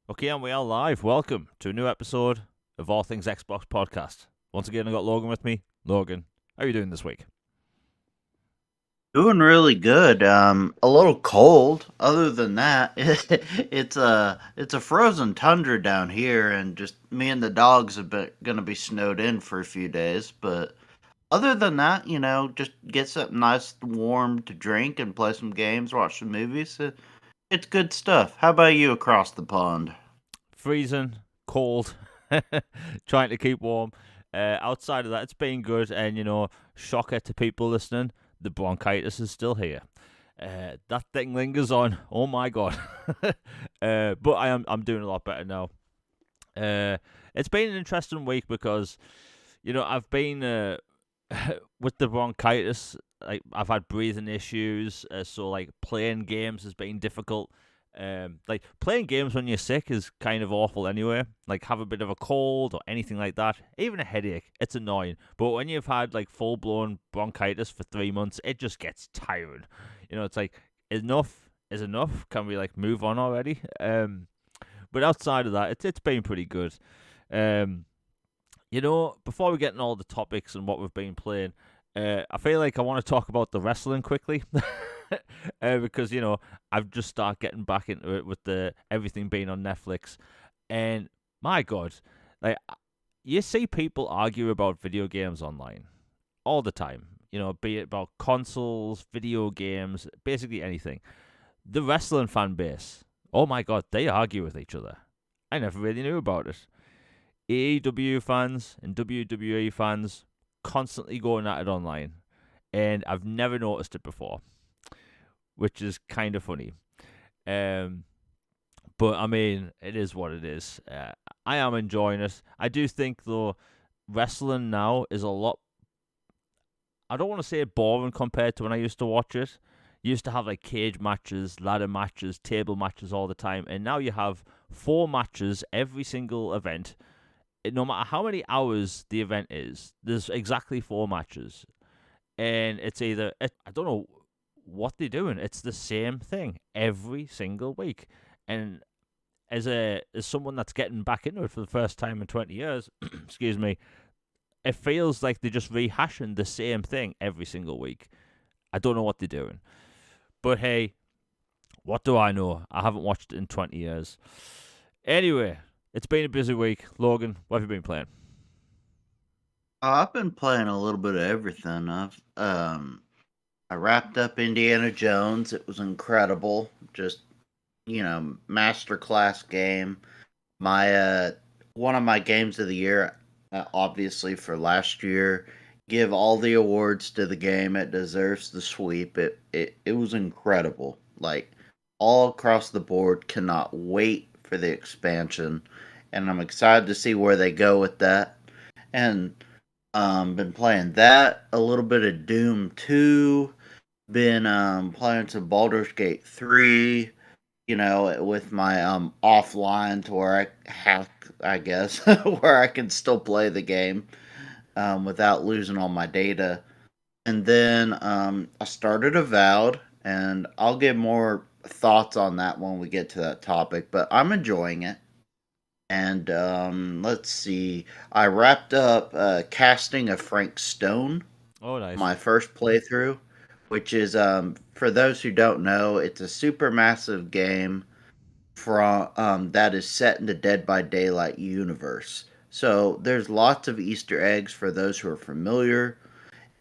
Okay, and we are live. Welcome to a new episode of All Things Xbox podcast. Once again, I got Logan with me. Logan, how are you doing this week? Doing really good. A little cold. Other than that, it's a frozen tundra down here, and just me and the dogs have been gonna be snowed in for a few days. But other than that, just get something nice, warm to drink, and play some games, watch some movies. It's good stuff. How about you across the pond? Freezing, cold, trying to keep warm. Outside of that, it's been good, and shocker to people listening, the bronchitis is still here. That thing lingers on. Oh my god! But I'm doing a lot better now. It's been an interesting week because I've been with the bronchitis. Like I've had breathing issues, so like playing games has been difficult. Like playing games when you're sick is kind of awful anyway. Like have a bit of a cold or anything like that, even a headache, it's annoying. But when you've had like full blown bronchitis for 3 months, it just gets tiring. It's like enough is enough. Can we like move on already? But outside of that, it's been pretty good. Um, before we get into all the topics and what we've been playing, I feel like I want to talk about the wrestling quickly. Because I've just started getting back into it with the everything being on Netflix, and my God, like you see people argue about video games online all the time. Be it about consoles, video games, basically anything. The wrestling fan base, oh my God, they argue with each other. I never really knew about it. AEW fans and WWE fans constantly going at it online, and I've never noticed it before, which is kind of funny. Um, but I mean, it is what it is. I am enjoying it. I do think though, wrestling now is a lot. I don't want to say boring compared to when I used to watch it. You used to have like cage matches, ladder matches, table matches all the time, and now you have 4 matches every single event. No matter how many hours the event is, there's exactly 4 matches, and it's I don't know what they're doing. It's the same thing every single week, and as someone that's getting back into it for the first time in 20 years, excuse me, it feels like they're just rehashing the same thing every single week. I don't know what they're doing, but hey, what do I know? I haven't watched it in 20 years. Anyway, it's been a busy week. Logan, what have you been playing? I've been playing a little bit of everything. I wrapped up Indiana Jones. It was incredible. Just masterclass game. My One of my games of the year, obviously for last year. Give all the awards to the game. It deserves the sweep. It was incredible. Like all across the board. Cannot wait for the expansion, and I'm excited to see where they go with that. And been playing that, a little bit of Doom 2, been playing some Baldur's Gate 3, with my offline to where I have, I guess, where I can still play the game without losing all my data. And then I started Avowed, and I'll give more thoughts on that when we get to that topic, but I'm enjoying it. And let's see, I wrapped up casting of Frank Stone, Oh, nice. my first playthrough, which is for those who don't know, it's a super massive game from that is set in the Dead by Daylight universe. So there's lots of Easter eggs for those who are familiar,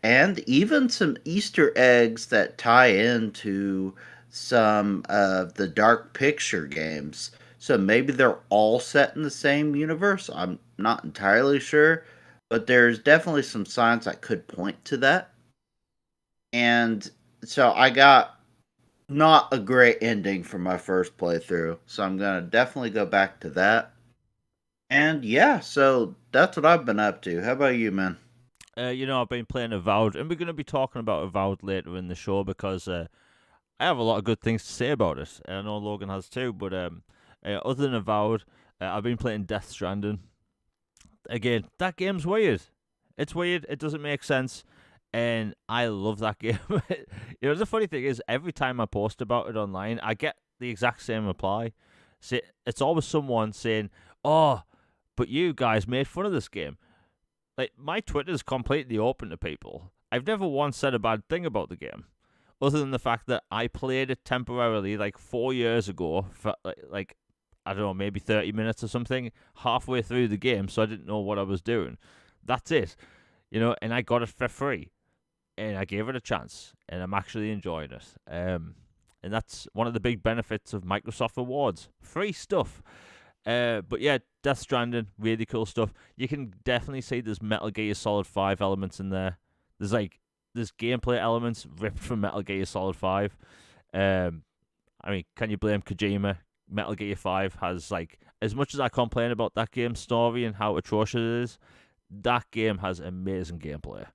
and even some Easter eggs that tie into some of the Dark Picture games. So maybe they're all set in the same universe. I'm not entirely sure, but there's definitely some signs that could point to that. And so I got not a great ending for my first playthrough. So I'm going to definitely go back to that. And yeah, so that's what I've been up to. How about you, man? I've been playing Avowed, and we're going to be talking about Avowed later in the show because I have a lot of good things to say about it. And I know Logan has too, but other than Avowed, I've been playing DeathStranding. Again, that game's weird. It's weird. It doesn't make sense, and I love that game. The funny thing is, every time I post about it online, I get the exact same reply. It's always someone saying, "Oh, but you guys made fun of this game." Like, my Twitter's completely open to people. I've never once said a bad thing about the game, other than the fact that I played it temporarily like 4 years ago for like I don't know, maybe 30 minutes or something, halfway through the game, so I didn't know what I was doing. That's it, and I got it for free, and I gave it a chance, and I'm actually enjoying it. And that's one of the big benefits of Microsoft Rewards. Free stuff. But yeah, Death Stranding, really cool stuff. You can definitely see there's Metal Gear Solid 5 elements in there. There's gameplay elements ripped from Metal Gear Solid 5. I mean, can you blame Kojima? Metal Gear 5 has, as much as I complain about that game's story and how atrocious it is, that game has amazing gameplay.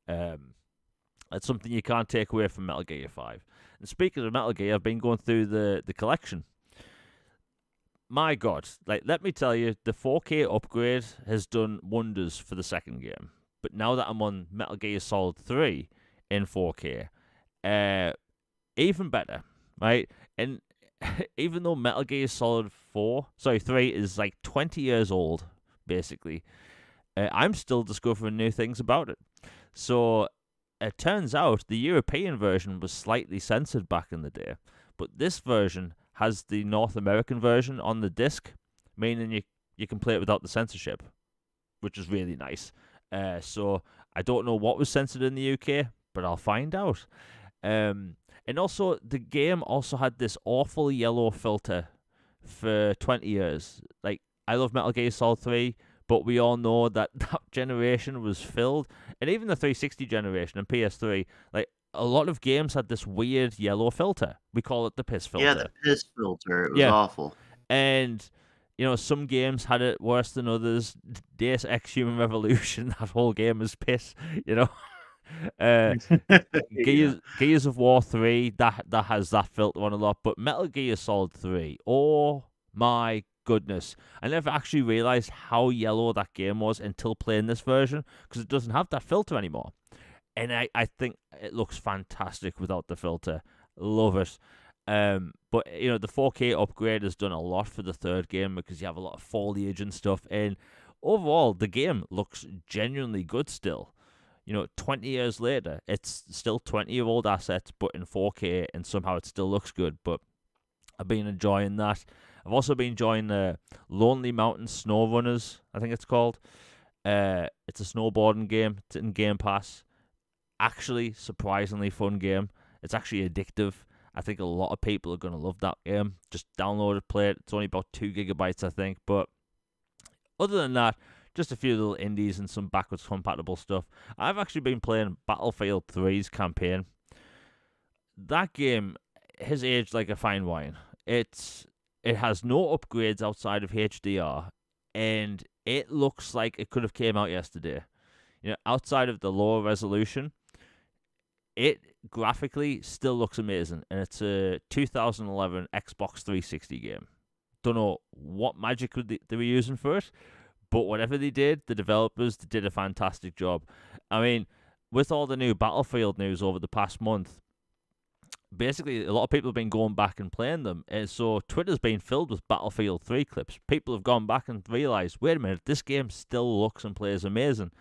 That's something you can't take away from Metal Gear 5. And speaking of Metal Gear, I've been going through the collection. My God, let me tell you, the 4K upgrade has done wonders for the second game. But now that I'm on Metal Gear Solid 3 in 4K, even better, right? And even though Metal Gear Solid 3 is 20 years old, basically, I'm still discovering new things about it. So it turns out the European version was slightly censored back in the day, but this version has the North American version on the disc, meaning you can play it without the censorship, which is really nice. So I don't know what was censored in the UK, but I'll find out. And also, the game also had this awful yellow filter for 20 years. I love Metal Gear Solid 3, but we all know that generation was filled, and even the 360 generation and PS3, a lot of games had this weird yellow filter. We call it the piss filter. Yeah, the piss filter. It was awful. And, some games had it worse than others. Deus Ex Human Revolution, that whole game is piss, Gears of War 3, that has that filter on a lot. But Metal Gear Solid 3, oh my goodness. I never actually realized how yellow that game was until playing this version, because it doesn't have that filter anymore. And I think it looks fantastic without the filter. Love it. But, the 4K upgrade has done a lot for the third game, because you have a lot of foliage and stuff. And overall, the game looks genuinely good still. 20 years later, it's still 20-year-old assets, but in 4K, and somehow it still looks good. But I've been enjoying that. I've also been enjoying the Lonely Mountain Snow Runners, I think it's called. It's a snowboarding game. It's in Game Pass. Actually, surprisingly fun game. It's actually addictive. I think a lot of people are going to love that game. Just download it, play it. It's only about 2 gigabytes, I think. But other than that, just a few little indies and some backwards compatible stuff. I've actually been playing Battlefield 3's campaign. That game has aged like a fine wine. It has no upgrades outside of HDR, and it looks like it could have came out yesterday. Outside of the lower resolution, it graphically still looks amazing, and it's a 2011 Xbox 360 game. Don't know what magic they were using for it, but whatever they did, the developers did a fantastic job. I mean, with all the new Battlefield news over the past month, basically a lot of people have been going back and playing them, and so Twitter's been filled with Battlefield 3 clips. People have gone back and realized, wait a minute, this game still looks and plays amazing.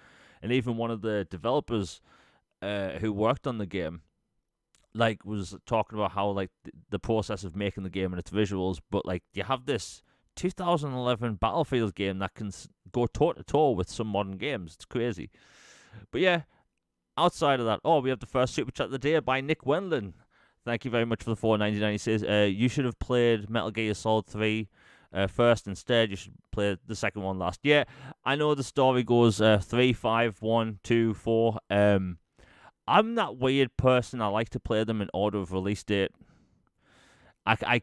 And even one of the developers who worked on the game, was talking about how the process of making the game and its visuals, but you have this 2011 Battlefield game that can go toe to toe with some modern games. It's crazy. But yeah, outside of that, we have the first super chat of the day by Nick Wendland. Thank you very much for the $4.99. He says, you should have played Metal Gear Solid 3 first instead. You should play the second one last. Yeah, I know the story goes 3, 5, 1, 2, 4. I'm that weird person. I like to play them in order of release date. I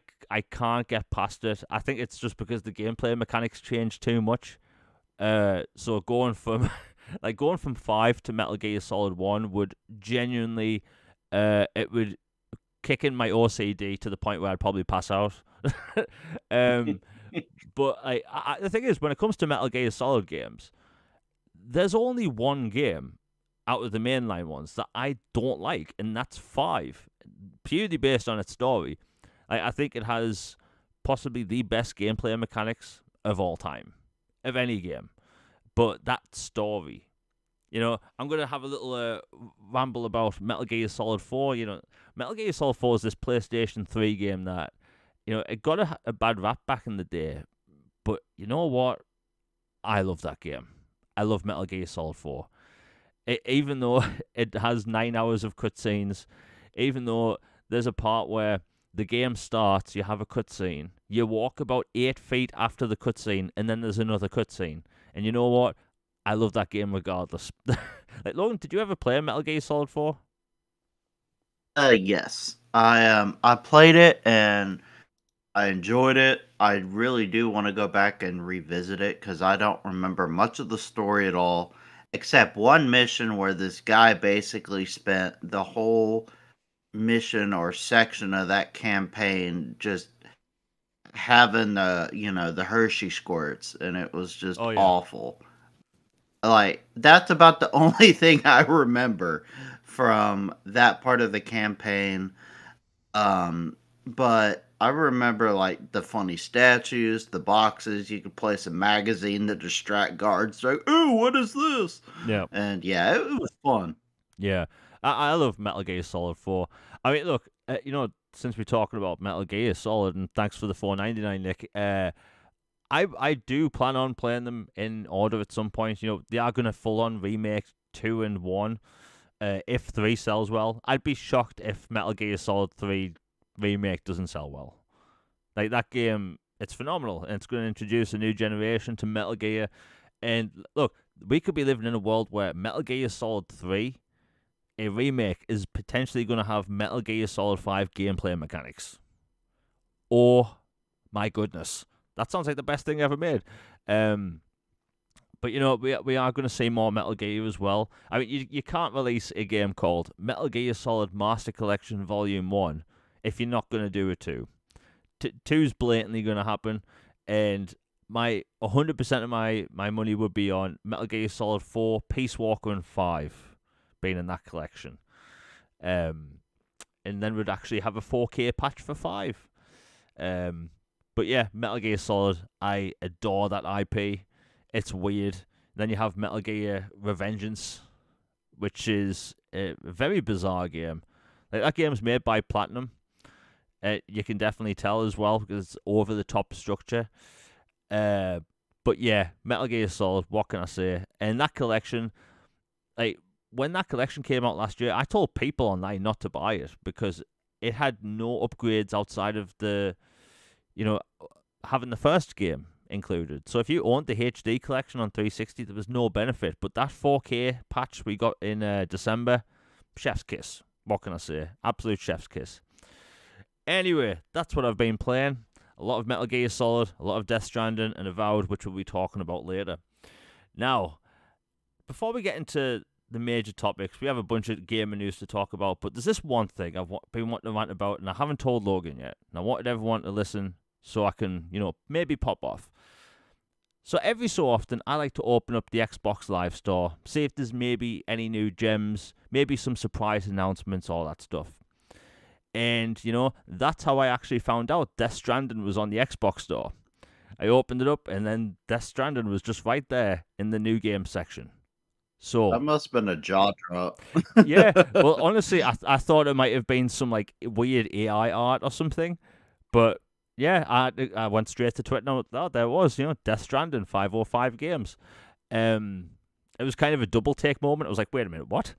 can't get past it. I think it's just because the gameplay mechanics change too much. So going from 5 to Metal Gear Solid 1 would genuinely it would kick in my OCD to the point where I'd probably pass out. But the thing is, when it comes to Metal Gear Solid games, there's only one game out of the mainline ones that I don't like, and that's 5, purely based on its story. I think it has possibly the best gameplay mechanics of all time, of any game. But that story, I'm going to have a little ramble about Metal Gear Solid 4. Metal Gear Solid 4 is this PlayStation 3 game that, it got a bad rap back in the day. But you know what? I love that game. I love Metal Gear Solid 4. Even though it has 9 hours of cutscenes, even though there's a part where the game starts, you have a cutscene, you walk about 8 feet after the cutscene, and then there's another cutscene. And you know what? I love that game regardless. Like, Logan, did you ever play Metal Gear Solid 4? Yes. I played it and I enjoyed it. I really do want to go back and revisit it because I don't remember much of the story at all, except one mission where this guy basically spent the whole mission or section of that campaign just having the Hershey squirts, and it was just Oh, yeah. awful. Like, that's about the only thing I remember from that part of the campaign. But I remember like the funny statues, the boxes. You could place a magazine to distract guards. Like, ooh, what is this? Yeah. And yeah, it was fun. Yeah. I love Metal Gear Solid 4. I mean, look, since we're talking about Metal Gear Solid, and thanks for the $4.99, Nick, I do plan on playing them in order at some point. They are going to full-on remake 2 and 1. If 3 sells well, I'd be shocked if Metal Gear Solid 3 Remake doesn't sell well. Like, that game, it's phenomenal, and it's going to introduce a new generation to Metal Gear. And look, we could be living in a world where Metal Gear Solid 3, a remake, is potentially going to have Metal Gear Solid 5 gameplay mechanics. Oh, my goodness. That sounds like the best thing ever made. But, we are going to see more Metal Gear as well. I mean, you can't release a game called Metal Gear Solid Master Collection Volume 1 if you're not going to do a 2. 2's blatantly going to happen, and 100% of my money would be on Metal Gear Solid 4, Peace Walker, and 5 being in that collection. And then we'd actually have a 4K patch for 5. But yeah, Metal Gear Solid, I adore that IP. It's weird. Then you have Metal Gear Revengeance, which is a very bizarre game. Like, that game's made by Platinum. You can definitely tell as well because it's over the top structure. But yeah, Metal Gear Solid, what can I say? And that collection, like, when that collection came out last year, I told people online not to buy it because it had no upgrades outside of the, having the first game included. So if you owned the HD collection on 360, there was no benefit. But that 4K patch we got in December, chef's kiss. What can I say? Absolute chef's kiss. Anyway, that's what I've been playing. A lot of Metal Gear Solid, a lot of DeathStranding, and Avowed, which we'll be talking about later. Now, before we get into the major topics, we have a bunch of gaming news to talk about, but there's this one thing I've been wanting to rant about, and I haven't told Logan yet. And I wanted everyone to listen so I can, maybe pop off. So every so often, I like to open up the Xbox Live Store, see if there's maybe any new gems, maybe some surprise announcements, all that stuff. And, that's how I actually found out Death Stranding was on the Xbox Store. I opened it up, and then Death Stranding was just right there in the new game section. So that must have been a jaw drop. Yeah, well, honestly, I thought it might have been some, like, weird AI art or something. But, yeah, I went straight to Twitter, and oh, there it was, Death Stranding, 505 games. It was kind of a double take moment. I was like, wait a minute, what?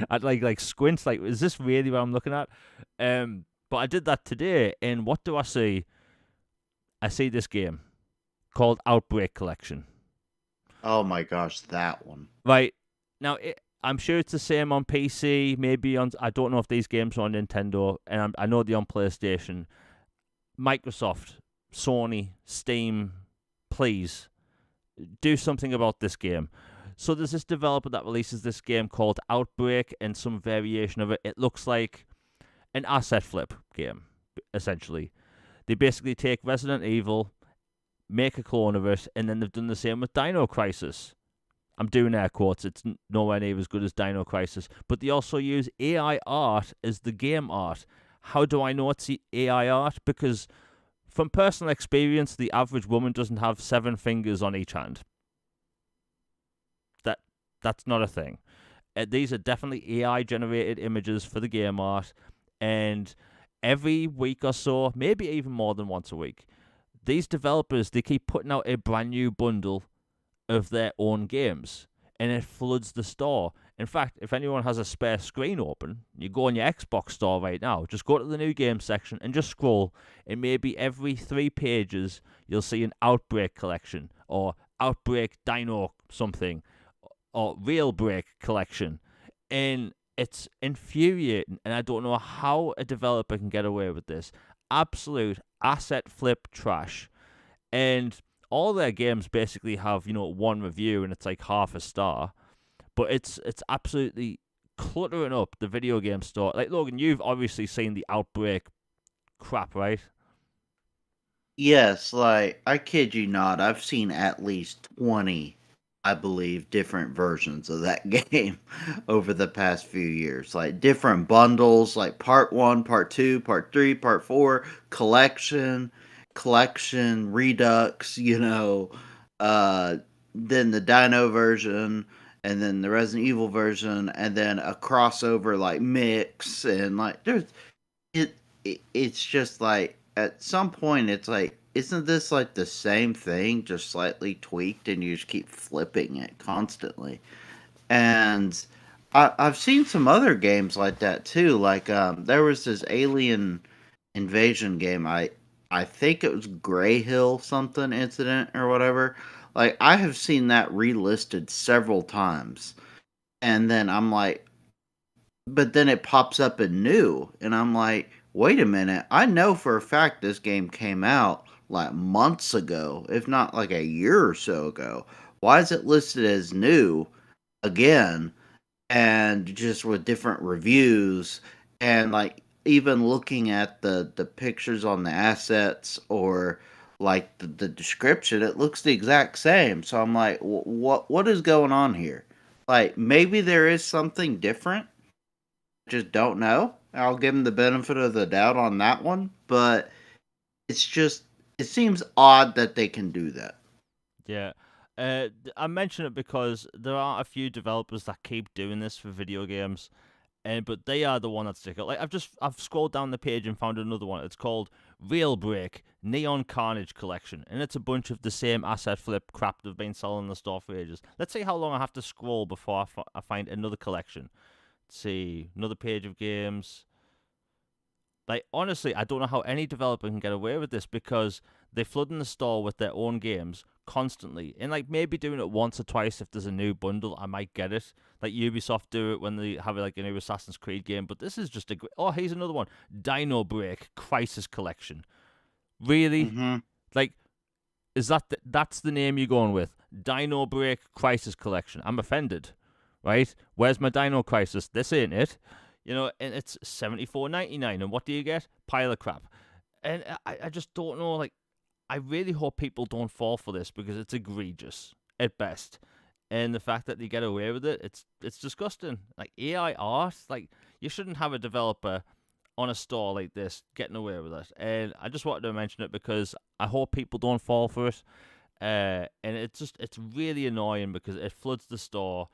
I'd like squint, like, is this really what I'm looking at? But I did that today, and what do I see? I see this game called Outbreak Collection. Oh my gosh, that one. Right. Now, I'm sure it's the same on PC, maybe on, I don't know if these games are on Nintendo, and I know they're on PlayStation. Microsoft, Sony, Steam, please, do something about this game. So there's this developer that releases this game called Outbreak, and some variation of it. It looks like an asset flip game, essentially. They basically take Resident Evil, make a clone of it, and then they've done the same with Dino Crisis. I'm doing air quotes. It's nowhere near as good as Dino Crisis. But they also use AI art as the game art. How do I know it's the AI art? Because from personal experience, the average woman doesn't have 7 fingers on each hand. That's not a thing. These are definitely AI generated images for the game art, and every week or so, maybe even more than once a week, these developers, they keep putting out a brand new bundle of their own games, and it floods the store. In fact, if anyone has a spare screen open, you go on your Xbox store right now, just go to the new game section and just scroll, and maybe every 3 pages you'll see an Outbreak collection, or Outbreak Dino something, or Real Break collection. And it's infuriating, and I don't know how a developer can get away with this. Absolute asset flip trash. And all their games basically have, one review, and it's like half a star. But it's absolutely cluttering up the video game store. Like, Logan, you've obviously seen the Outbreak crap, right? Yes, like I kid you not, I've seen at least 20, I believe, different versions of that game over the past few years. Like different bundles, like part 1, part 2, part 3, part 4, collection, redux, uh then the Dino version, and then the Resident Evil version, and then a crossover like mix, and like it, it's just like at some point it's like, isn't this like the same thing just slightly tweaked, and you just keep flipping it constantly? And I've seen some other games like that too. Like there was this alien invasion game. I think it was Grey Hill something incident or whatever. Like I have seen that relisted several times, and then I'm like, but then it pops up in new, and I'm like, wait a minute, I know for a fact this game came out like months ago, if not like a year or so ago. Why is it listed as new again, and just with different reviews, and like even looking at the pictures on the assets, or like the description, it looks the exact same. So I'm like, what is going on here? Like maybe there is something different, just don't know. I'll give him the benefit of the doubt on that one, but it's just, it seems odd that they can do that. Yeah. I mention it because there are a few developers that keep doing this for video games, but they are the one that stick out. Like I've scrolled down the page and found another one. It's called Real Break Neon Carnage Collection, and it's a bunch of the same asset flip crap they've been selling in the store for ages. Let's see how long I have to scroll before I find another collection. Let's see, another page of games. Like, honestly, I don't know how any developer can get away with this, because they flood in the store with their own games constantly. And, like, maybe doing it once or twice if there's a new bundle, I might get it. Like, Ubisoft do it when they have, like, a new Assassin's Creed game. But this is just oh, here's another one. Dino Break Crisis Collection. Really? Mm-hmm. Like, is that's the name you're going with? Dino Break Crisis Collection. I'm offended, right? Where's my Dino Crisis? This ain't it. And it's $74.99, and what do you get? Pile of crap. And I just don't know. Like, I really hope people don't fall for this, because it's egregious at best. And the fact that they get away with it, it's disgusting. Like, AI art, like, you shouldn't have a developer on a store like this getting away with it. And I just wanted to mention it because I hope people don't fall for it. And it's really annoying, because it floods the store.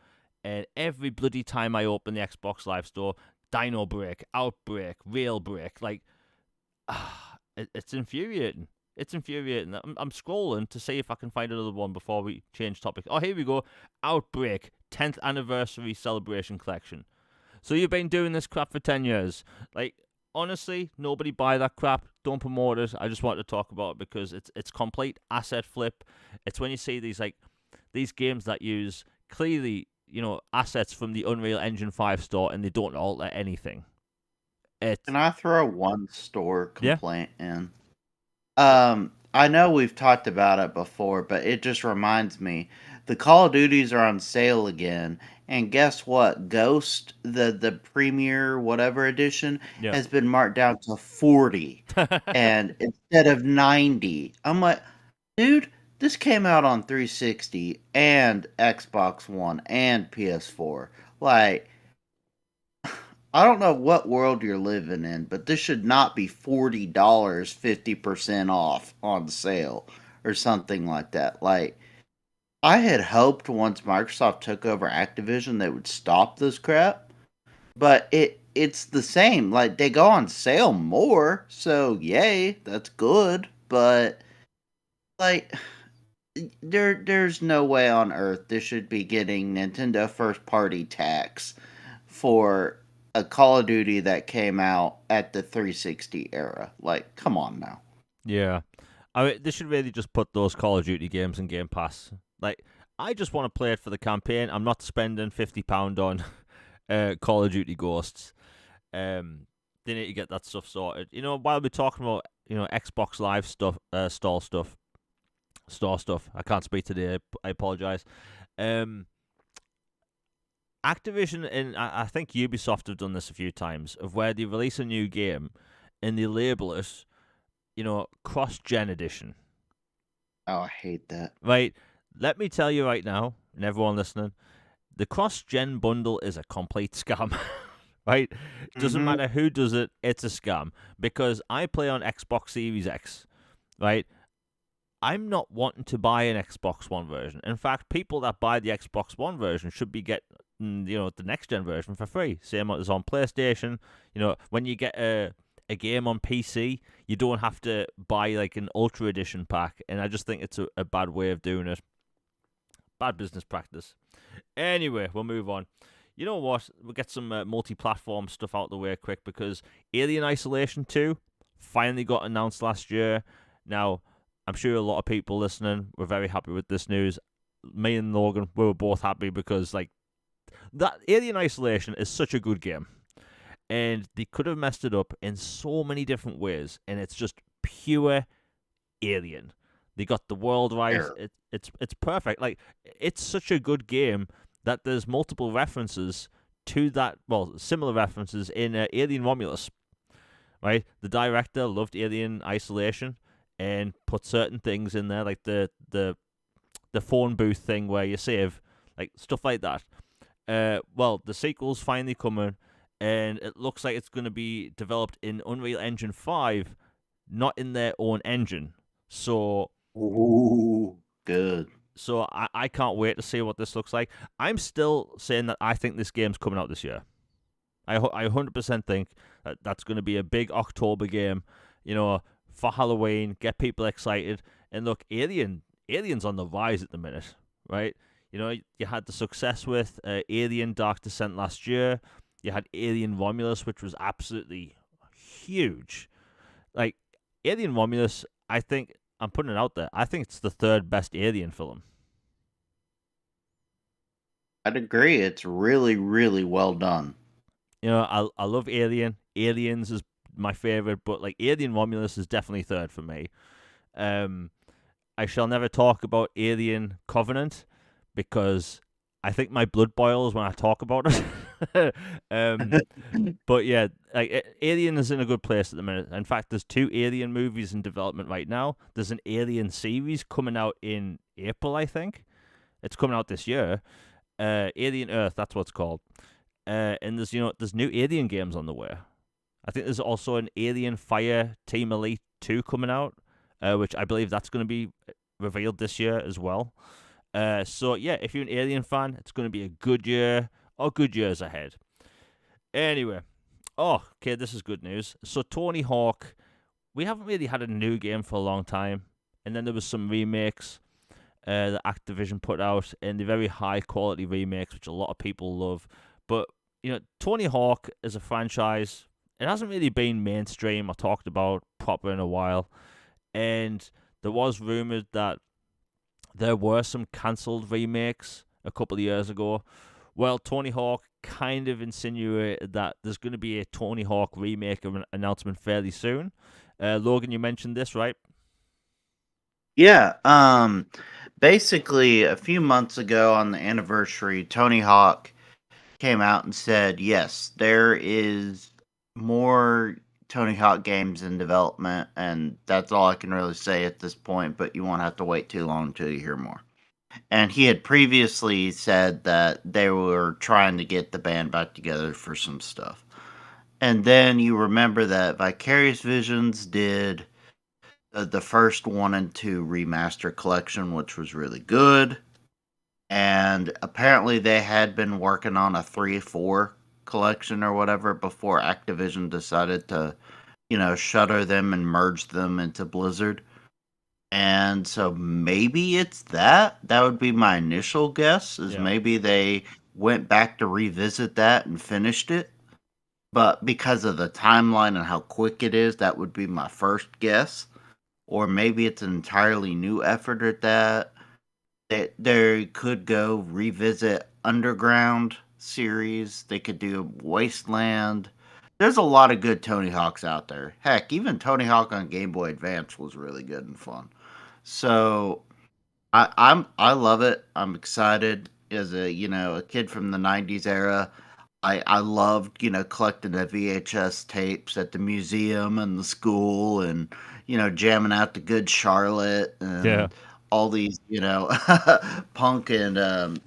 And every bloody time I open the Xbox Live Store, Dino Break, Outbreak, Real Break, like, it's infuriating. It's infuriating. I'm scrolling to see if I can find another one before we change topic. Oh, here we go. Outbreak 10th Anniversary Celebration Collection. So you've been doing this crap for 10 years. Like, honestly, nobody buy that crap. Don't promote it. I just want to talk about it because it's complete asset flip. It's when you see these games that use clearly, assets from the Unreal Engine 5 store, and they don't alter anything. Can I throw one store Yeah. complaint in? I know we've talked about it before, but it just reminds me. The Call of Duties are on sale again, and guess what? Ghost, the premier whatever edition, Yeah. has been marked down to 40, and instead of 90. I'm like, dude, this came out on 360 and Xbox One and PS4. Like, I don't know what world you're living in, but this should not be $40, 50% off on sale or something like that. Like, I had hoped once Microsoft took over Activision they would stop this crap, but it's the same. Like, they go on sale more, so yay, that's good, but like there's no way on earth this should be getting Nintendo first party tax for a Call of Duty that came out at the 360 era. Like, come on now. Yeah. I mean, they should really just put those Call of Duty games in Game Pass. Like, I just want to play it for the campaign. I'm not spending £50 on Call of Duty Ghosts. They need to get that stuff sorted. While we're talking about Xbox Live stuff, store stuff. I can't speak today. I apologize. Activision and I think Ubisoft have done this a few times, of where they release a new game and they label it, cross-gen edition. Oh, I hate that. Right? Let me tell you right now, and everyone listening, the cross-gen bundle is a complete scam. Right? Doesn't matter who does it, it's a scam. Because I play on Xbox Series X, right? I'm not wanting to buy an Xbox One version. In fact, people that buy the Xbox One version should be getting, the next gen version for free. Same as on PlayStation. When you get a game on PC, you don't have to buy like an Ultra Edition pack. And I just think it's a bad way of doing it. Bad business practice. Anyway, we'll move on. You know what? We'll get some multi-platform stuff out of the way quick, because Alien Isolation 2 finally got announced last year. Now, I'm sure a lot of people listening were very happy with this news. Me and Logan, we were both happy because, like, that Alien Isolation is such a good game. And they could have messed it up in so many different ways. And it's just pure Alien. They got the world right. It's perfect. Like, it's such a good game that there's multiple references to that, similar references in Alien Romulus. Right? The director loved Alien Isolation and put certain things in there, like the phone booth thing where you save, like stuff like that. The sequel's finally coming, and it looks like it's going to be developed in Unreal Engine 5, not in their own engine. So, ooh, good. So I can't wait to see what this looks like. I'm still saying that I think this game's coming out this year. I 100% think that that's going to be a big October game, for Halloween, get people excited. And look, Alien's on the rise at the minute, right? You had the success with Alien Dark Descent last year. You had Alien Romulus, which was absolutely huge. Like, Alien Romulus, I think, I'm putting it out there, I think it's the third best Alien film. I'd agree. It's really, really well done. I love Alien. Aliens is my favorite, but like Alien Romulus is definitely third for me. I shall never talk about Alien Covenant because I think my blood boils when I talk about it. But yeah, like Alien is in a good place at the minute. In fact, there's 2 Alien movies in development right now. There's an Alien series coming out in April, I think. It's coming out this year. Alien Earth, that's what it's called. And there's new Alien games on the way. I think there's also an Alien Fire Team Elite 2 coming out, which I believe that's going to be revealed this year as well. So yeah, if you're an Alien fan, it's going to be a good year or good years ahead. Anyway, okay, this is good news. So Tony Hawk, we haven't really had a new game for a long time, and then there was some remakes that Activision put out, and the very high quality remakes, which a lot of people love. But Tony Hawk as a franchise, it hasn't really been mainstream or talked about proper in a while, and there was rumored that there were some cancelled remakes a couple of years ago. Well, Tony Hawk kind of insinuated that there's going to be a Tony Hawk remake announcement fairly soon. Logan, you mentioned this, right? Yeah. Basically, a few months ago on the anniversary, Tony Hawk came out and said, yes, there is more Tony Hawk games in development, and that's all I can really say at this point, but you won't have to wait too long until you hear more. And he had previously said that they were trying to get the band back together for some stuff. And then you remember that Vicarious Visions did the first 1 and 2 remaster collection, which was really good. And apparently they had been working on a 3-4 collection or whatever before Activision decided to, shutter them and merge them into Blizzard. And so maybe it's that. That would be my initial guess, is Yeah. maybe they went back to revisit that and finished it. But because of the timeline and how quick it is, that would be my first guess. Or maybe it's an entirely new effort at that. They could go revisit Underground series. They could do Wasteland. There's a lot of good Tony Hawks out there. Heck, even Tony Hawk on Game Boy Advance was really good and fun. So I love it. I'm excited as a kid from the '90s era. I loved collecting the VHS tapes at the museum and the school, and jamming out the Good Charlotte Yeah. and all these punk and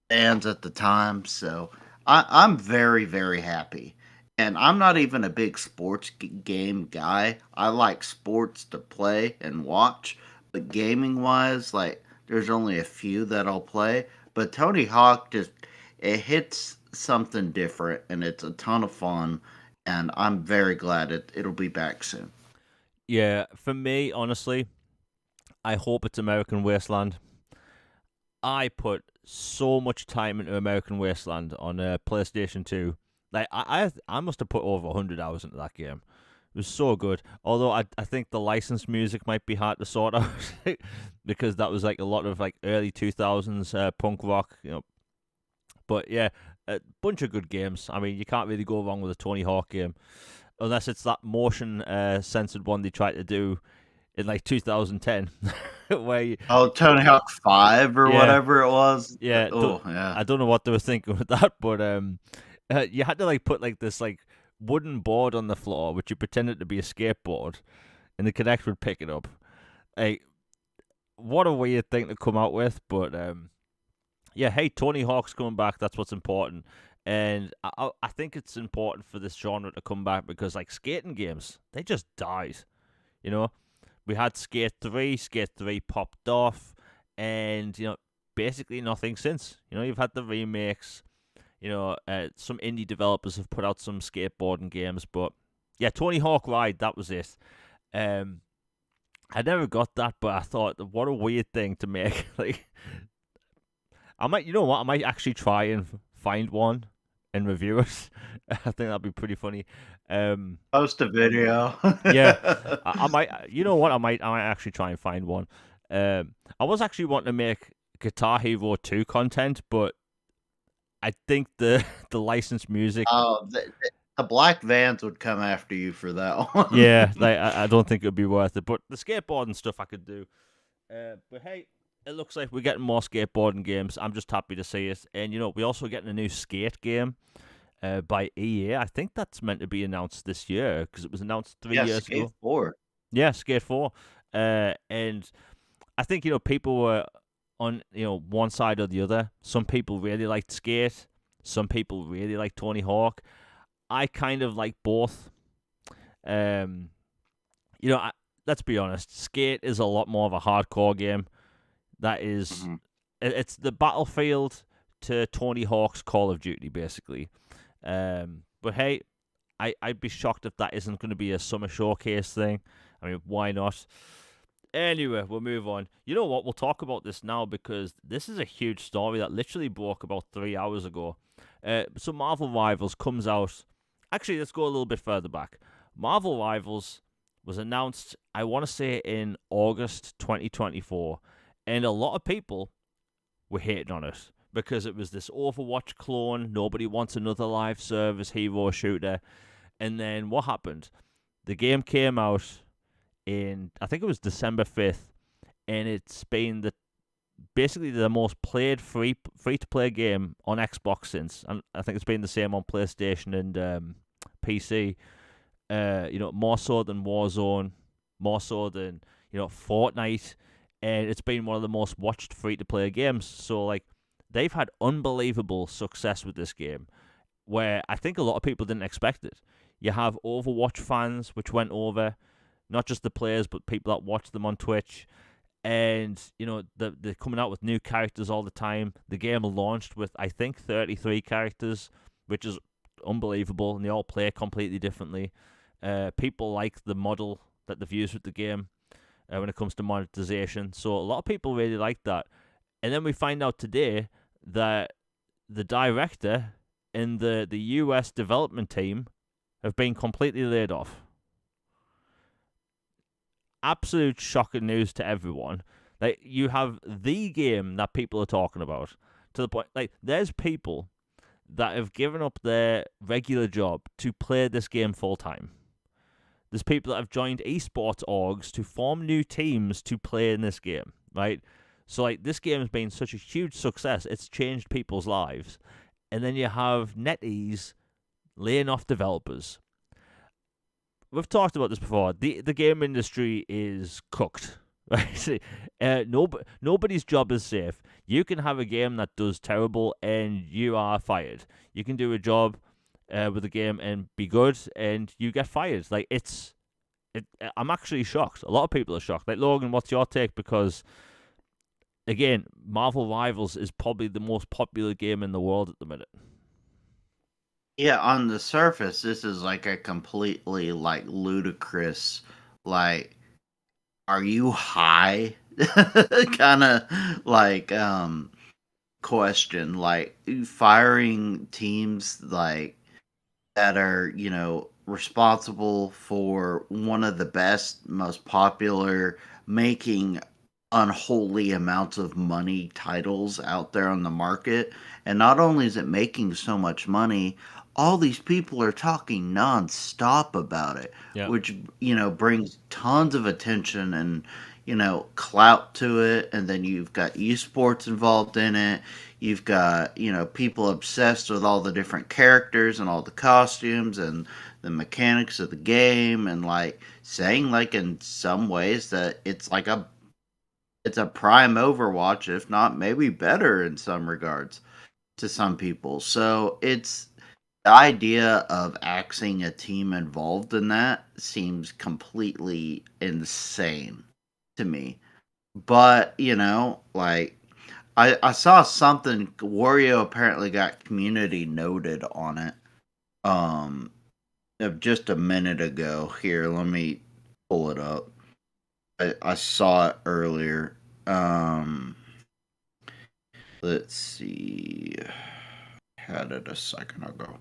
bands at the time. So I'm very, very happy. And I'm not even a big sports game guy. I like sports to play and watch, but gaming wise, like there's only a few that I'll play. But Tony Hawk just it hits something different, and it's a ton of fun. And I'm very glad it'll be back soon. Yeah, for me, honestly, I hope it's American Wasteland. I put so much time into American Wasteland on PlayStation 2. Like I must have put over 100 hours into that game. It was so good. Although I think the licensed music might be hard to sort out because that was like a lot of like early 2000s punk rock, But yeah, a bunch of good games. I mean, you can't really go wrong with a Tony Hawk game unless it's that motion censored one they tried to do in like 2010 where Oh, Tony Hawk 5 or yeah, whatever it was. yeah, Oh, yeah. I don't know what they were thinking with that, but you had to like put like this like wooden board on the floor which you pretended to be a skateboard, and the Kinect would pick it up. Like, what a weird thing to come out with, but yeah, hey, Tony Hawk's coming back. That's what's important, and I think it's important for this genre to come back because like skating games, they just died. You know, we had Skate 3. Skate 3 popped off, and basically nothing since. You've had the remakes. Some indie developers have put out some skateboarding games, but yeah, Tony Hawk Ride, that was it. I never got that, but I thought, what a weird thing to make. Like, I might actually try and find one and review it. I think that'd be pretty funny. Post a video. Yeah, I might. You know what? I might actually try and find one. I was actually wanting to make Guitar Hero 2 content, but I think the licensed music. Oh, the black vans would come after you for that one. Yeah, like I don't think it'd be worth it. But the skateboarding stuff I could do. But hey, it looks like we're getting more skateboarding games. I'm just happy to see it. And we're also getting a new skate game by EA. I think that's meant to be announced this year because it was announced 3 years Skate ago. 4. Yeah, Skate 4. And I think people were on one side or the other. Some people really liked Skate. Some people really like Tony Hawk. I kind of like both. Let's be honest. Skate is a lot more of a hardcore game. That is, it's the Battlefield to Tony Hawk's Call of Duty, basically. But hey, I'd be shocked if that isn't going to be a summer showcase thing. I mean, why not? Anyway, we'll move on. You know what? We'll talk about this now because this is a huge story that literally broke about 3 hours ago. So Marvel Rivals comes out. Actually, let's go a little bit further back. Marvel Rivals was announced, I want to say, in August 2024. And a lot of people were hating on it because it was this Overwatch clone. Nobody wants another live service hero shooter. And then what happened? The game came out in, I think it was December 5th, and it's been basically the most played free to play game on Xbox since. And I think it's been the same on PlayStation and PC. More so than Warzone, more so than Fortnite, and it's been one of the most watched free to play games. So like, they've had unbelievable success with this game, where I think a lot of people didn't expect it. You have Overwatch fans, which went over, not just the players, but people that watch them on Twitch. And, you know, they're coming out with new characters all the time. The game launched with, I think, 33 characters, which is unbelievable, and they all play completely differently. People like the model that they've used with the game when it comes to monetization. So a lot of people really like that. And then we find out today that the director and the US development team have been completely laid off. Absolute shocking news to everyone. Like, you have the game that people are talking about, to the point, like, there's people that have given up their regular job to play this game full time. There's people that have joined esports orgs to form new teams to play in this game, right? So, like, this game has been such a huge success, it's changed people's lives. And then you have NetEase laying off developers. We've talked about this before. The game industry is cooked, right? Nobody's job is safe. You can have a game that does terrible and you are fired. You can do a job with a game and be good and you get fired. Like, I'm actually shocked. A lot of people are shocked. Like, Logan, what's your take? Because, again, Marvel Rivals is probably the most popular game in the world at the minute. Yeah, on the surface, this is like a completely like ludicrous, like, are you high? kind of like question. Like, firing teams like that are, you know, responsible for one of the best, most popular, making unholy amounts of money titles out there on the market. And not only is it making so much money, all these people are talking nonstop about it, Yeah. which, you know, brings tons of attention and, you know, clout to it. And then you've got esports involved in it. You've got, you know, people obsessed with all the different characters and all the costumes and the mechanics of the game, and like saying, like, in some ways that it's a prime Overwatch, if not maybe better in some regards to some people. So it's the idea of axing a team involved in that seems completely insane to me. But, you know, like, I saw something. Wario apparently got community noted on it. Of just a minute ago. Here, let me pull it up. I saw it earlier. Let's see. Had it a second ago.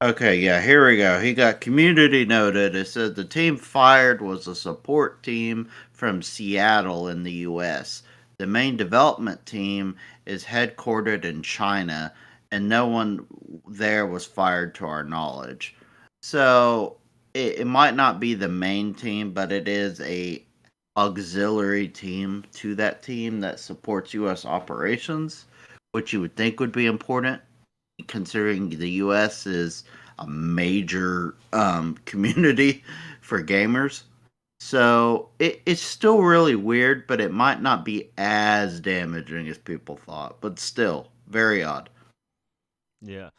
Okay, yeah, here we go. He got community noted. It said the team fired was a support team from Seattle in the US. The main development team is headquartered in China, and no one there was fired to our knowledge. So it might not be the main team, but it is a auxiliary team to that team that supports US operations, which you would think would be important, considering the US is a major community for gamers. So it's still really weird, but it might not be as damaging as people thought. But still, very odd. Yeah.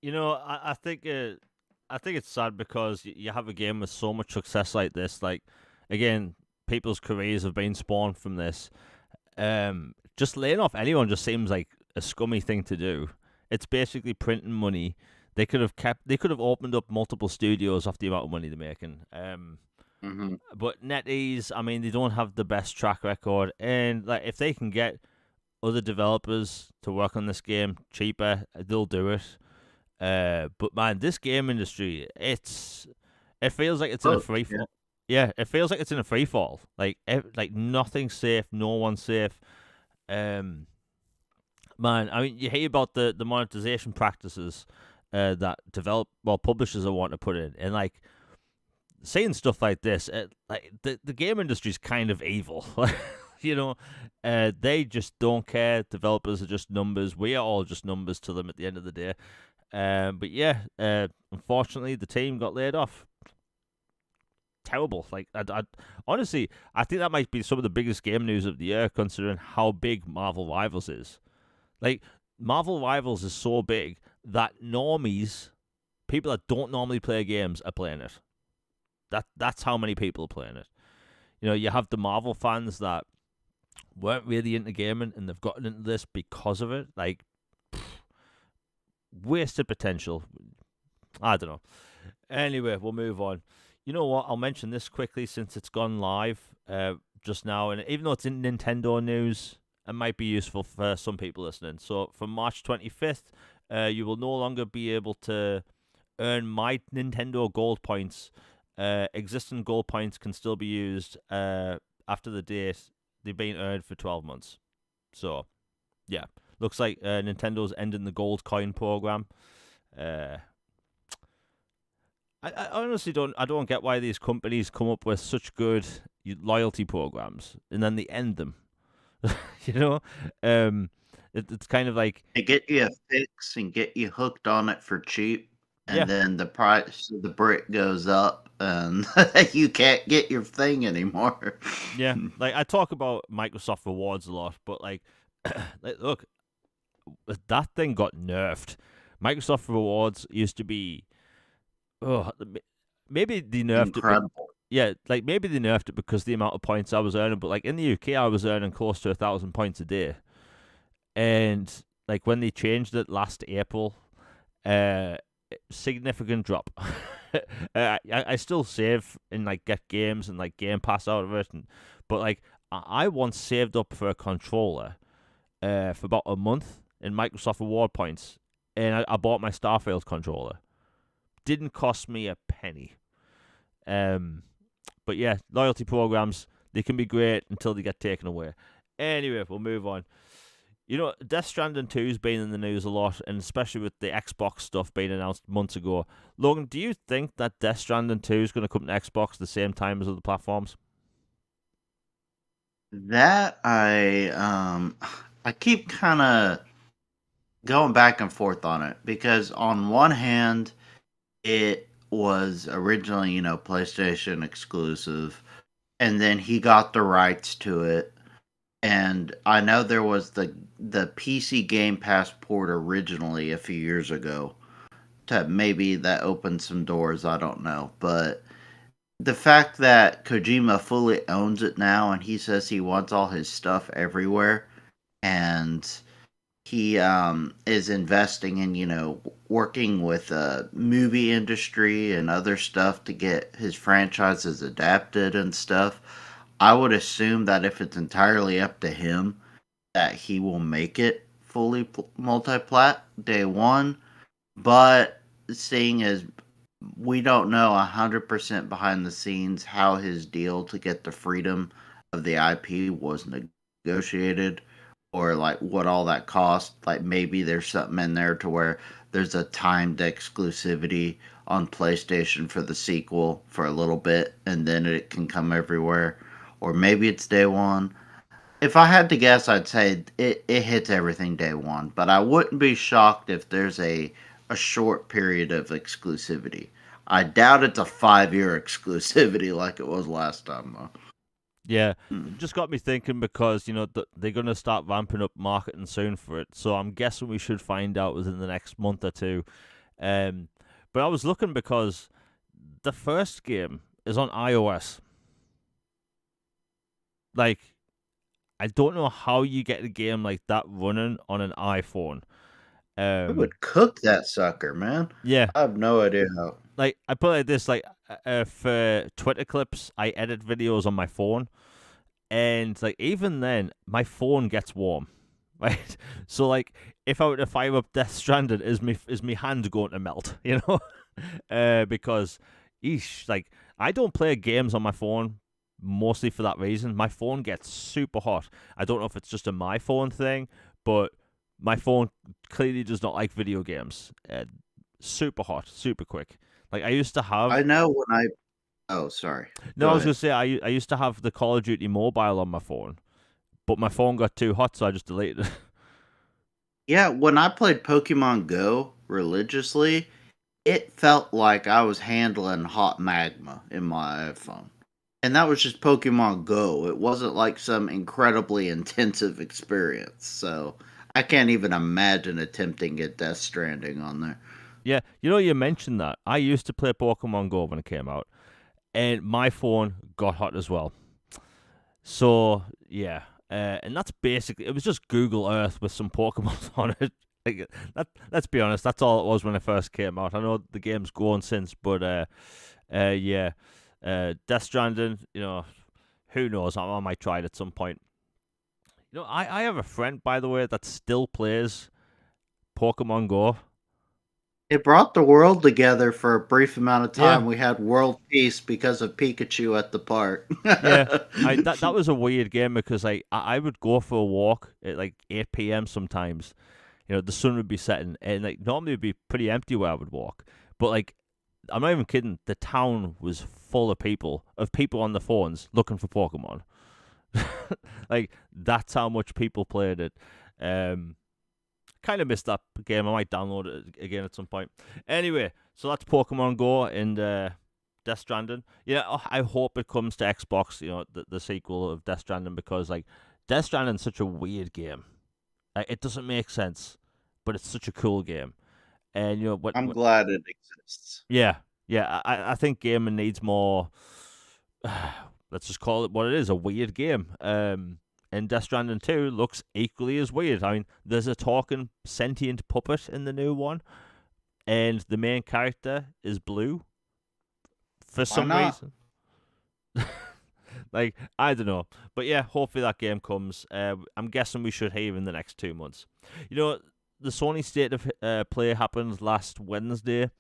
You know, I think it's sad because you have a game with so much success like this. Like, again, people's careers have been spawned from this. Just laying off anyone just seems like a scummy thing to do. It's basically printing money. They could have opened up multiple studios off the amount of money they're making. But NetEase, I mean, they don't have the best track record, and like, if they can get other developers to work on this game cheaper, they'll do it. But man, this game industry, it feels like it's in a free fall. Yeah, it feels like it's in a free fall. Like nothing's safe, no one's safe. Man, I mean, you hear about the monetization practices that publishers are wanting to put in, and like saying stuff like this, like the game industry is kind of evil. You know, they just don't care. Developers are just numbers. We are all just numbers to them at the end of the day. But yeah, unfortunately, the team got laid off. Terrible. Like, I honestly, I think that might be some of the biggest game news of the year, considering how big Marvel Rivals is. Like, Marvel Rivals is so big that normies, people that don't normally play games are playing it. That's how many people are playing it. You know, you have the Marvel fans that weren't really into gaming and they've gotten into this because of it. Like, wasted potential. I don't know. Anyway, we'll move on. You know what? I'll mention this quickly since it's gone live just now, and even though it's in Nintendo news, it might be useful for some people listening. So, from March 25th, you will no longer be able to earn my Nintendo Gold points. Existing gold points can still be used after the date they've been earned for 12 months. So, yeah. Looks like Nintendo's ending the gold coin program. I honestly don't get why these companies come up with such good loyalty programs and then they end them. You know, it's kind of like They get you a fix and get you hooked on it for cheap, yeah, and then the price of the brick goes up, and you can't get your thing anymore. yeah. Like I talk about Microsoft Rewards a lot, but like look, that thing got nerfed. Microsoft Rewards used to be, oh, maybe they nerfed it. Incredible. Yeah, like maybe they nerfed it because the amount of points I was earning, but like in the UK, I was earning close to 1,000 points a day, and like when they changed it last April, significant drop. I still save and like get games and like Game Pass out of it, but like I once saved up for a controller, for about a month in Microsoft Reward points, and I bought my Starfield controller. Didn't cost me a penny. But yeah, loyalty programs, they can be great until they get taken away. Anyway, we'll move on. You know, Death Stranding 2's been in the news a lot, and especially with the Xbox stuff being announced months ago. Logan, do you think that Death Stranding 2 is going to come to Xbox the same time as other platforms? That I keep kind of going back and forth on it because on one hand, it was originally, PlayStation exclusive, and then he got the rights to it. And I know there was the PC Game Pass port originally a few years ago. Maybe that opened some doors, I don't know. But the fact that Kojima fully owns it now and he says he wants all his stuff everywhere and he is investing in, working with the movie industry and other stuff to get his franchises adapted and stuff. I would assume that if it's entirely up to him, that he will make it fully multi-plat day one. But seeing as we don't know 100% behind the scenes how his deal to get the freedom of the IP was negotiated or like what all that cost, like maybe there's something in there to where there's a timed exclusivity on PlayStation for the sequel for a little bit and then it can come everywhere, or maybe it's day one. If I had to guess, I'd say it hits everything day one, but I wouldn't be shocked if there's a short period of exclusivity. I doubt it's a 5-year exclusivity like it was last time, though. Yeah, Hmm. it just got me thinking because, you know, they're going to start ramping up marketing soon for it. So I'm guessing we should find out within the next month or two. Um, but I was looking because the first game is on iOS. Like, I don't know how you get a game like that running on an iPhone. I Um, would cook that sucker, man. yeah, I have no idea how. like I put it like this, like for Twitter clips, I edit videos on my phone, and like even then, my phone gets warm, right? So like, if I were to fire up Death Stranded, is me hand going to melt? You know, because, like I don't play games on my phone mostly for that reason. My phone gets super hot. I don't know if it's just a my phone thing, but my phone clearly does not like video games. Super hot, super quick. Like I used to I have. know when I. Oh, sorry. No, I Go was gonna ahead. say I used to have the Call of Duty mobile on my phone, but my phone got too hot, so I just deleted it. Yeah, when I played Pokemon Go religiously, it felt like I was handling hot magma in my iPhone. And that was just Pokemon Go. It wasn't like some incredibly intensive experience. So I can't even imagine attempting a Death Stranding on there. Yeah, you mentioned that. I used to play Pokemon Go when it came out, and my phone got hot as well. So yeah, and that's basically it was just Google Earth with some Pokemon on it. Like, let's be honest, that's all it was when it first came out. I know the game's grown since, but yeah, Death Stranding, who knows? I might try it at some point. I have a friend, by the way, that still plays Pokemon Go. It brought the world together for a brief amount of Yeah, time. We had world peace because of Pikachu at the park. yeah. That was a weird game because I would go for a walk at like 8 p.m. sometimes. The sun would be setting, and like normally it'd be pretty empty where I would walk. But like, I'm not even kidding. The town was full of people on the phones looking for Pokemon. Like that's how much people played it. Kind of missed that game. I might download it again at some point. Anyway, so that's Pokemon Go and Death Stranding. Yeah, I hope it comes to Xbox. The sequel of Death Stranding, because like Death Stranding is such a weird game. It doesn't make sense, but it's such a cool game. And I'm glad it exists. yeah. I think gaming needs more. Let's just call it what it is, a weird game. And Death Stranding 2 looks equally as weird. I mean, there's a talking sentient puppet in the new one, and the main character is blue for some reason. Like, I don't know. But yeah, hopefully that game comes. I'm guessing we should hear in the next 2 months. The Sony State of Play happened last Wednesday,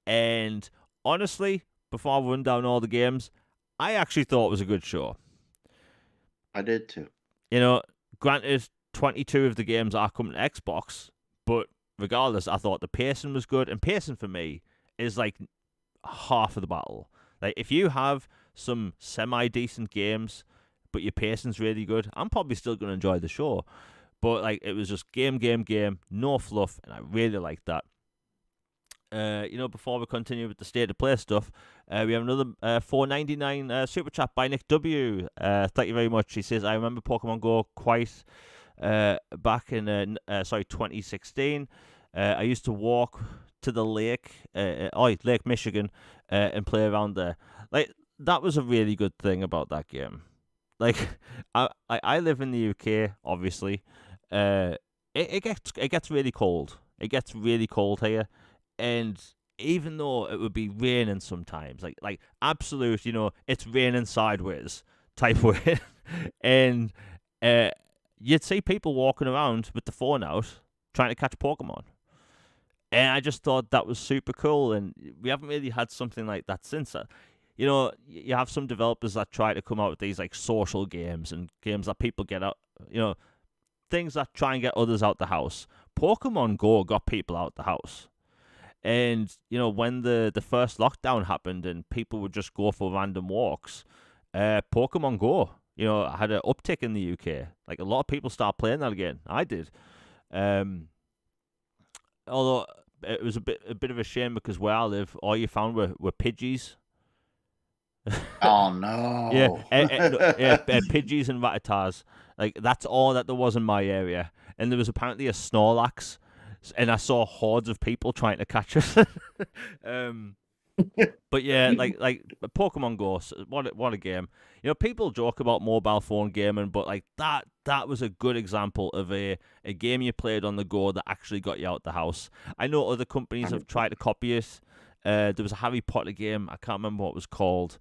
and honestly, before I run down all the games, I actually thought it was a good show. I did too. Granted, 22 of the games are coming to Xbox, but regardless, I thought the pacing was good, and pacing for me is like half of the battle. Like, if you have some semi-decent games, but your pacing's really good, I'm probably still going to enjoy the show. But like, it was just game, no fluff, and I really liked that. Before we continue with the state of play stuff, we have another $4.99 super chat by Nick W. Thank you very much. He says, I remember Pokemon Go quite back in 2016. I used to walk to the lake, Lake Michigan, and play around there. Like, that was a really good thing about that game. Like, I live in the UK, obviously. It gets really cold. It gets really cold here. And even though it would be raining sometimes, like absolute, it's raining sideways type way, and you'd see people walking around with the phone out trying to catch Pokemon. And I just thought that was super cool, and we haven't really had something like that since. You have some developers that try to come out with these like social games and games that people get out, things that try and get others out the house. Pokemon Go got people out the house. And, when the first lockdown happened and people would just go for random walks, Pokemon Go, had an uptick in the UK. Like, a lot of people started playing that again. I did. Although it was a bit of a shame because where I live, all you found were Pidgeys. Oh, no. Yeah, Pidgeys and Rattatas. Like, that's all that there was in my area. And there was apparently a Snorlax, and I saw hordes of people trying to catch it. But yeah, like Pokemon Go, what a game. People joke about mobile phone gaming, but like that was a good example of a game you played on the go that actually got you out the house. I know other companies have tried to copy it. There was a Harry Potter game, I can't remember what it was called.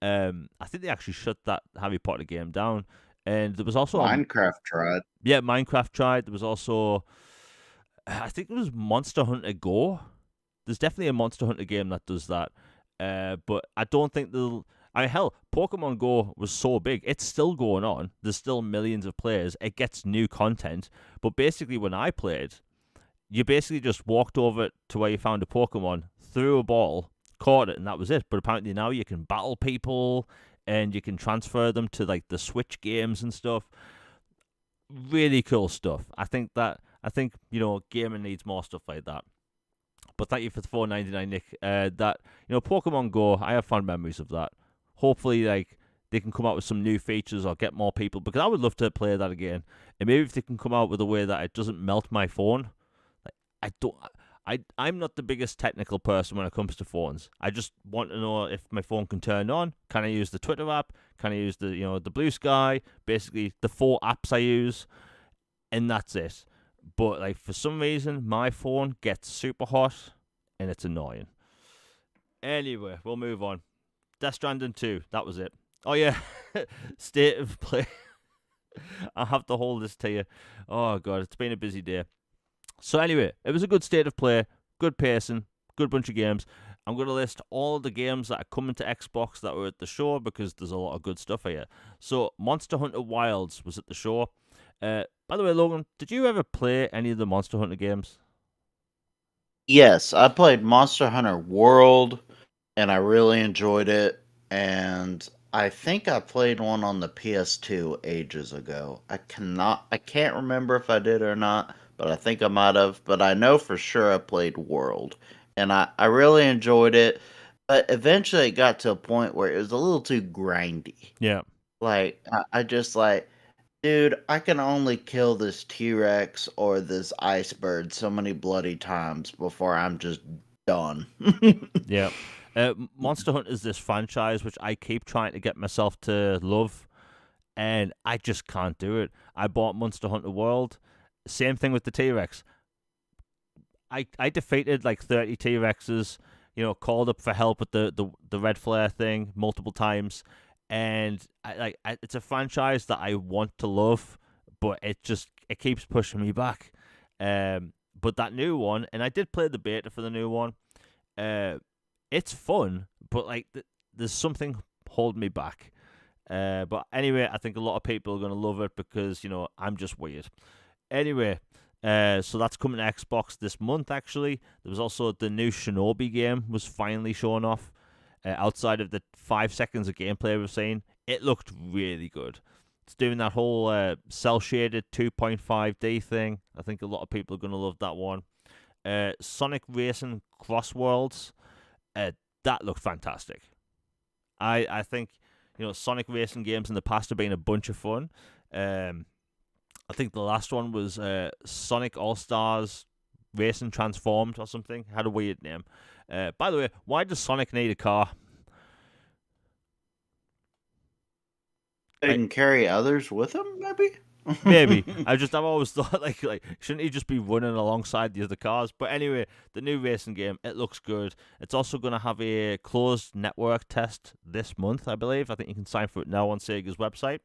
I think they actually shut that Harry Potter game down. And there was also Minecraft tried. Yeah, Minecraft tried. There was also, I think it was Monster Hunter Go. There's definitely a Monster Hunter game that does that. But I don't think they'll... hell, Pokemon Go was so big. It's still going on. There's still millions of players. It gets new content. But basically, when I played, you basically just walked over to where you found a Pokemon, threw a ball, caught it, and that was it. But apparently now you can battle people, and you can transfer them to like the Switch games and stuff. Really cool stuff. I think gaming needs more stuff like that. But thank you for the $4.99, Nick. Pokemon Go, I have fond memories of that. Hopefully, like, they can come out with some new features or get more people, because I would love to play that again. And maybe if they can come out with a way that it doesn't melt my phone. Like, I'm not the biggest technical person when it comes to phones. I just want to know if my phone can turn on. Can I use the Twitter app? Can I use the Blue Sky? Basically, the 4 apps I use, and that's it. But like for some reason, my phone gets super hot, and it's annoying. Anyway, we'll move on. DeathStranding 2. That was it. Oh yeah, state of play. I have to hold this to you. Oh god, it's been a busy day. So anyway, it was a good state of play, good pacing, good bunch of games. I'm going to list all of the games that are coming to Xbox that were at the show because there's a lot of good stuff here. So Monster Hunter Wilds was at the show. By the way, Logan, did you ever play any of the Monster Hunter games? Yes, I played Monster Hunter World, and I really enjoyed it. And I think I played one on the PS2 ages ago. I can't remember if I did or not, but I think I might have. But I know for sure I played World, and I really enjoyed it. But eventually it got to a point where it was a little too grindy. Yeah. Like, I just like, dude, I can only kill this T Rex or this ice bird so many bloody times before I'm just done. Yeah. Monster Hunter is this franchise which I keep trying to get myself to love, and I just can't do it. I bought Monster Hunter World. Same thing with the T Rex. I defeated like 30 T Rexes, called up for help with the red flare thing multiple times, and it's a franchise that I want to love, but it keeps pushing me back. But that new one, and I did play the beta for the new one. It's fun, but like there's something holding me back. But anyway, I think a lot of people are gonna love it because I'm just weird. Anyway, so that's coming to Xbox this month. Actually, there was also the new Shinobi game was finally shown off. Outside of the 5 seconds of gameplay we've seen, it looked really good. It's doing that whole cell shaded 2.5D thing. I think a lot of people are gonna love that one. Sonic Racing Cross Worlds, that looked fantastic. I think Sonic racing games in the past have been a bunch of fun. I think the last one was Sonic All Stars Racing Transformed or something. Had a weird name. By the way, why does Sonic need a car? They can carry others with him, maybe? Maybe. I've always thought like shouldn't he just be running alongside the other cars? But anyway, the new racing game, it looks good. It's also going to have a closed network test this month, I believe. I think you can sign for it now on Sega's website.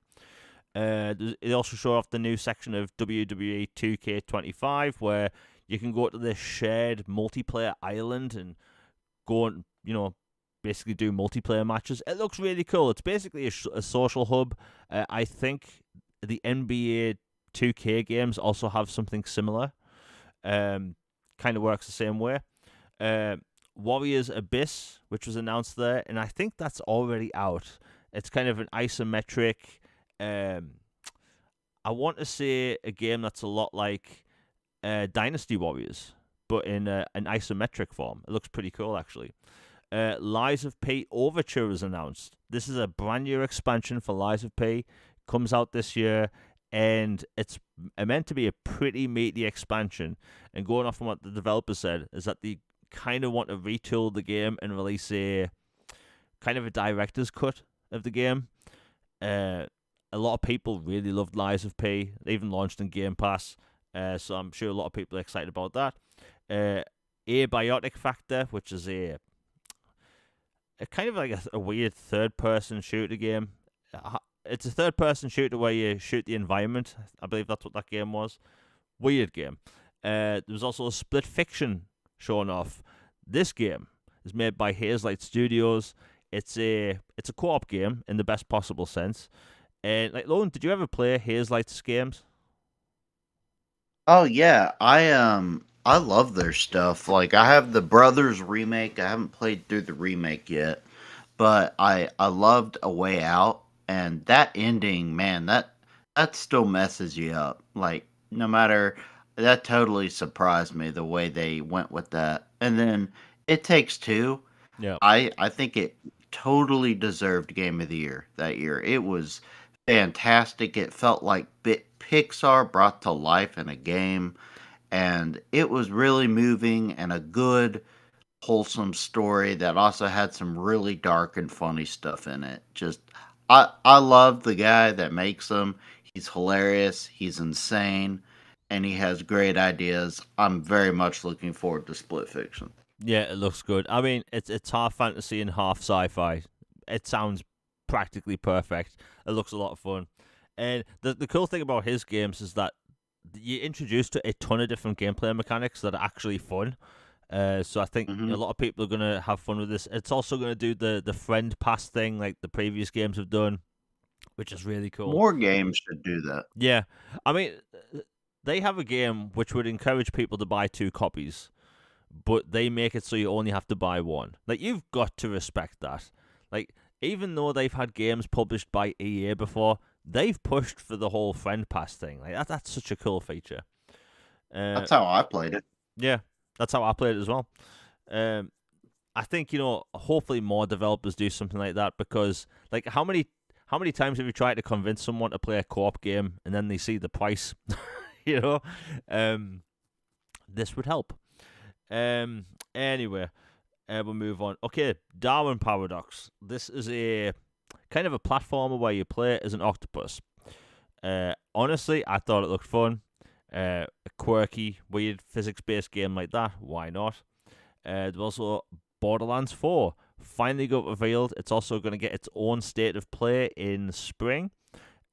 They also show off the new section of WWE 2K25 where you can go to this shared multiplayer island and go and basically do multiplayer matches. It looks really cool. It's basically a social hub. I think the NBA 2K games also have something similar. Kind of works the same way. Warriors Abyss, which was announced there, and I think that's already out. It's kind of an isometric. I want to say a game that's a lot like Dynasty Warriors, but in an isometric form. It looks pretty cool, actually. Lies of P Overture is announced. This is a brand new expansion for Lies of P. Comes out this year, and it's meant to be a pretty meaty expansion. And going off from what the developer said, is that they kind of want to retool the game and release a kind of a director's cut of the game. A lot of people really loved Lies of P. They even launched in Game Pass, so I'm sure a lot of people are excited about that. Abiotic Factor, which is a kind of like a weird third-person shooter game. It's a third-person shooter where you shoot the environment. I believe that's what that game was. Weird game. There was also a Split Fiction shown off. This game is made by Hazelight Studios. It's a co-op game in the best possible sense. And like, Logan, did you ever play Hazelight's games? Oh yeah, I love their stuff. Like I have the Brothers remake. I haven't played through the remake yet, but I loved A Way Out, and that ending, man, that still messes you up. Like no matter, that totally surprised me the way they went with that. And then It Takes Two. Yeah. I think it totally deserved Game of the Year that year. It was fantastic. It felt like Pixar brought to life in a game, and it was really moving and a good, wholesome story that also had some really dark and funny stuff in it. Just I love the guy that makes them. He's hilarious, he's insane, and he has great ideas. I'm very much looking forward to Split Fiction. Yeah, it looks good. I mean, it's half fantasy and half sci-fi. It sounds practically perfect. It looks a lot of fun. And the cool thing about his games is that you're introduced to a ton of different gameplay mechanics that are actually fun. So I think a Hmm. lot of people are gonna have fun with this. It's also gonna do the friend pass thing like the previous games have done, which is really cool. More games should do that. Yeah, I mean, they have a game which would encourage people to buy 2 copies, but they make it so you only have to buy one. Like, you've got to respect that. Like, even though they've had games published by EA before, they've pushed for the whole friend pass thing. Like, that's such a cool feature. Uh, That's how I played it. yeah, that's how I played it as well. Um, I think, hopefully more developers do something like that, because like how many times have you tried to convince someone to play a co-op game and then they see the price? you know, um, this would help. Anyway, we'll move on. Okay, Darwin Paradox. This is a kind of a platformer where you play as an octopus. Honestly, I thought it looked fun. A quirky, weird physics-based game like that. Why not? There's also Borderlands 4 finally got revealed. It's also going to get its own state of play in spring,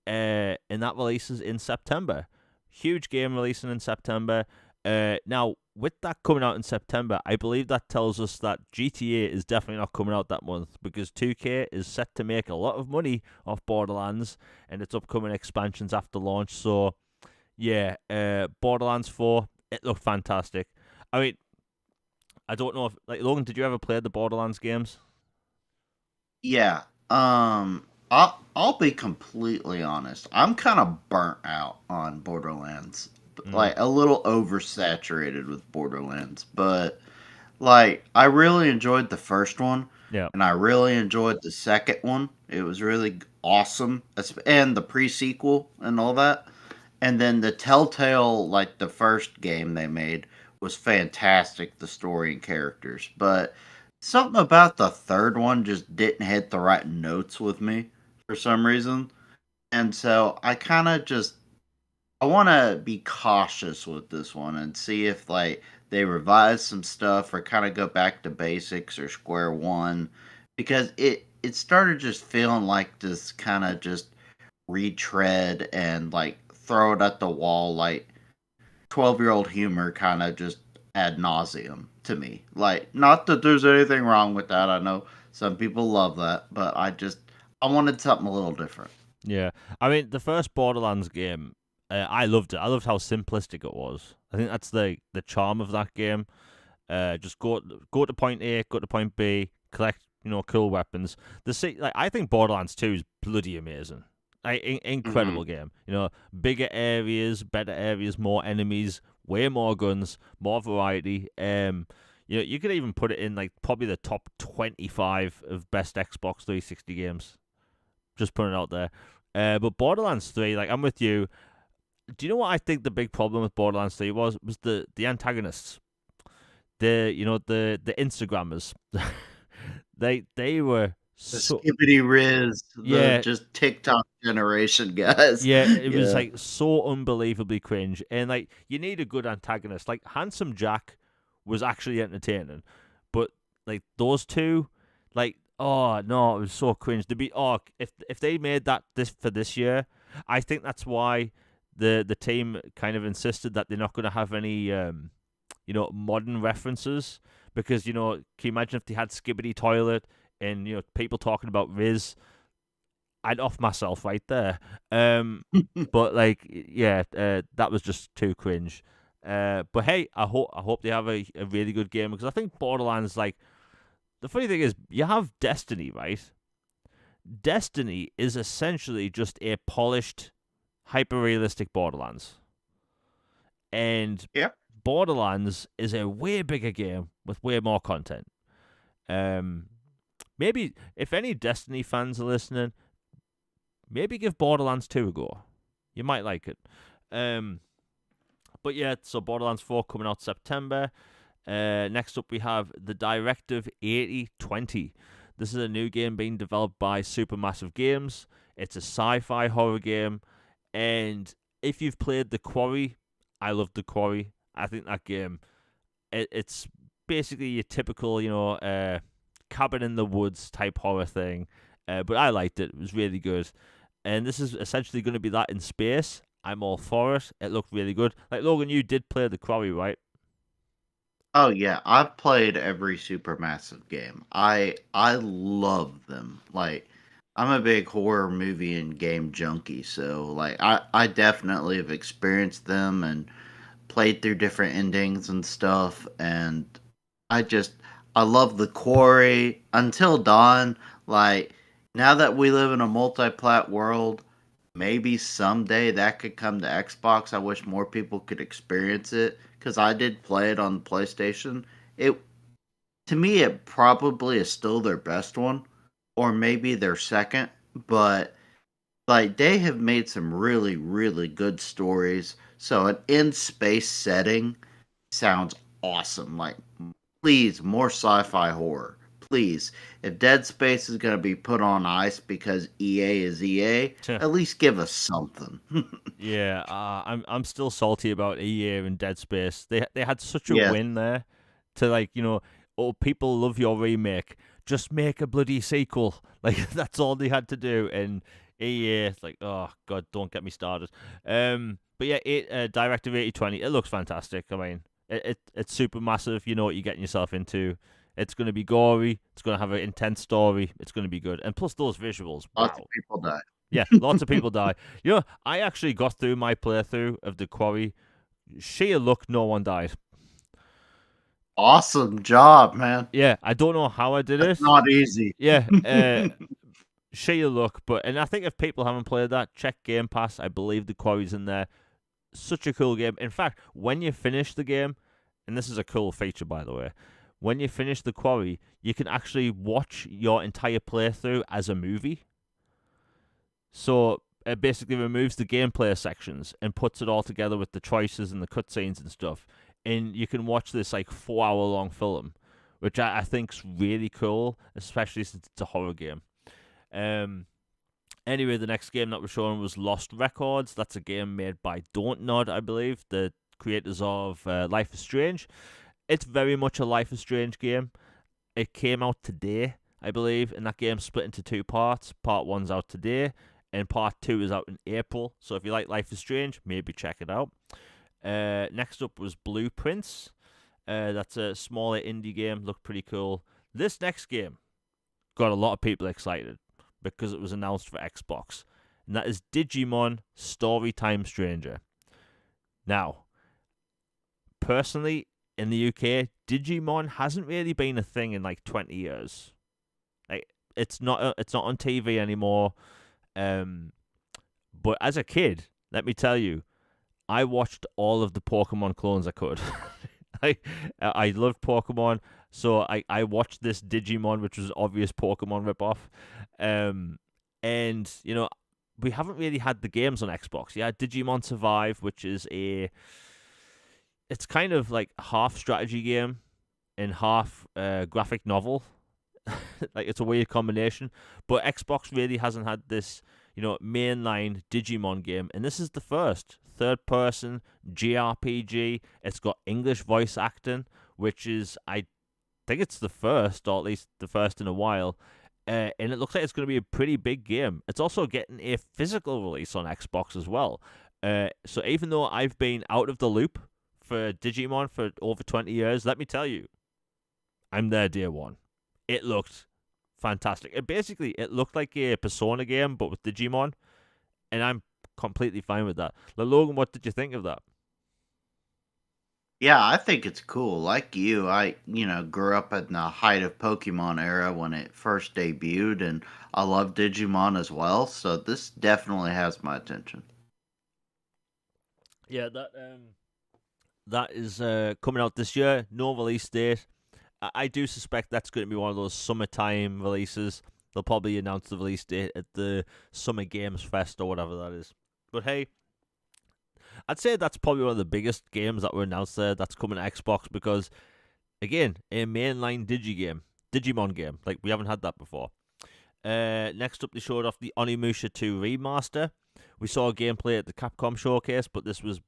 and that releases in September. Huge game releasing in September. Now, with that coming out in September, I believe that tells us that GTA is definitely not coming out that month, because 2K is set to make a lot of money off Borderlands and its upcoming expansions after launch. So, yeah, Borderlands 4, it looked fantastic. I mean, I don't know if, like, Logan, did you ever play the Borderlands games? Yeah. I'll be completely honest. I'm kind of burnt out on Borderlands. Mm, Like a little oversaturated with Borderlands, but like I really enjoyed the first one yeah. and I really enjoyed the second one. It was really awesome. And the pre-sequel and all that. And then the Telltale, like the first game they made, was fantastic, the story and characters. But something about the third one just didn't hit the right notes with me for some reason. And so I kind of just I want to be cautious with this one and see if like they revise some stuff or kind of go back to basics or square one, because it started just feeling like this kind of just retread and like throw it at the wall, like 12-year-old humor, kind of just ad nauseum to me. Like, not that there's anything wrong with that. I know some people love that, but I wanted something a little different. Yeah, I mean, the first Borderlands game, I loved it. I loved how simplistic it was. I think that's the charm of that game. Just go to point A, go to point B, collect cool weapons. Like, I think Borderlands 2 is bloody amazing. Like, Hmm. incredible game. Bigger areas, better areas, more enemies, way more guns, more variety. You could even put it in like probably the top 25 of best Xbox 360 games. Just putting it out there. But Borderlands 3, like, I'm with you. Do you know what I think the big problem with Borderlands 3 was the antagonists. The Instagrammers. they were The so, skippity riz, the yeah, just TikTok generation guys. yeah, it was Yeah. like so unbelievably cringe. And like, you need a good antagonist. Like, Handsome Jack was actually entertaining. But like, those two, like, oh no, it was so cringe. To be if they made that this for this year, I think that's why the team kind of insisted that they're not going to have any modern references, because can you imagine if they had Skibbity Toilet and people talking about Riz? I'd off myself right there. But like, yeah, that was just too cringe. But hey, I hope they have a really good game, because I think Borderlands, like, the funny thing is, you have Destiny, right? Destiny is essentially just a polished, hyper realistic Borderlands. And Yeah. Borderlands is a way bigger game with way more content. Um, Maybe if any Destiny fans are listening, maybe give Borderlands 2 a go. You might like it. But yeah, so Borderlands 4 coming out September. Next up, we have the Directive 8020. This is a new game being developed by Supermassive Games. It's a sci-fi horror game, and if you've played The Quarry, I love The Quarry. I think that game, it's basically your typical, cabin in the woods type horror thing. But I liked it. It was really good. And this is essentially going to be that in space. I'm all for it. It looked really good. Like, Logan, you did play The Quarry, right? Oh yeah, I've played every Supermassive game. I love them. Like I'm a big horror movie and game junkie, so like I definitely have experienced them and played through different endings and stuff, and I just I love the quarry until dawn. Like now that we live in a multi-plat world, maybe someday that could come to Xbox. I wish more people could experience it because I did play it on the PlayStation. It to me it probably is still their best one, or maybe their second, but like they have made some really really good stories. So an in space setting sounds awesome. Like please more sci-fi horror. Please, if Dead Space is going to be put on ice because EA is EA, at least give us something. Yeah, I'm still salty about EA and Dead Space. They had such a Yes. win there to, like, oh, people love your remake. Just make a bloody sequel. Like, that's all they had to do. And EA, it's like, oh god, don't get me started. But yeah, Directive 8020, it looks fantastic. I mean, it's super massive. You know what you're getting yourself into. It's going to be gory. It's going to have an intense story. It's going to be good. And plus those visuals. Lots Wow. of people die. Yeah, lots of people die. I actually got through my playthrough of The Quarry. Sheer luck, no one died. Awesome job, man. Yeah, I don't know how I did That's it. not easy. Yeah, sheer luck. And I think if people haven't played that, check Game Pass. I believe The Quarry's in there. Such a cool game. In fact, when you finish the game, and this is a cool feature, by the way, when you finish The Quarry, you can actually watch your entire playthrough as a movie. So it basically removes the gameplay sections and puts it all together with the choices and the cutscenes and stuff. And you can watch this like 4 hour long film, which I think's really cool, especially since it's a horror game. Anyway, the next game that we're showing was Lost Records. That's a game made by Don't Nod, I believe, the creators of Life is Strange. It's very much a Life is Strange game. It came out today, I believe, and that game's split into two parts. Part one's out today, and part 2 is out in April. So if you like Life is Strange, maybe check it out. Next up was Blueprints. That's a smaller indie game, looked pretty cool. This next game got a lot of people excited because it was announced for Xbox, and that is Digimon Storytime Stranger. Now, personally, in the UK, Digimon hasn't really been a thing in like 20 years. Like it's not on TV anymore. But as a kid, let me tell you, I watched all of the Pokemon clones I could. I loved Pokemon, so I watched this Digimon, which was an obvious Pokemon ripoff. And we haven't really had the games on Xbox. Yeah, Digimon Survive, which is it's kind of like half strategy game and half graphic novel. Like it's a weird combination, but Xbox really hasn't had this, mainline Digimon game, and this is the first third-person JRPG. It's got English voice acting, which is, I think it's the first, or at least the first in a while, and it looks like it's going to be a pretty big game. It's also getting a physical release on Xbox as well. So even though I've been out of the loop for Digimon for over 20 years, let me tell you, I'm there day one. It looked fantastic. It looked like a Persona game, but with Digimon, and I'm completely fine with that. Like, Logan, what did you think of that? Yeah, I think it's cool. Like you, I grew up in the height of Pokemon era when it first debuted, and I love Digimon as well. So this definitely has my attention. Yeah, that is coming out this year. No release date. I do suspect that's going to be one of those summertime releases. They'll probably announce the release date at the Summer Games Fest or whatever that is. But hey, I'd say that's probably one of the biggest games that were announced there that's coming to Xbox because, again, a mainline Digimon game. Like, we haven't had that before. Next up, they showed off the Onimusha 2 remaster. We saw a gameplay at the Capcom showcase, but this was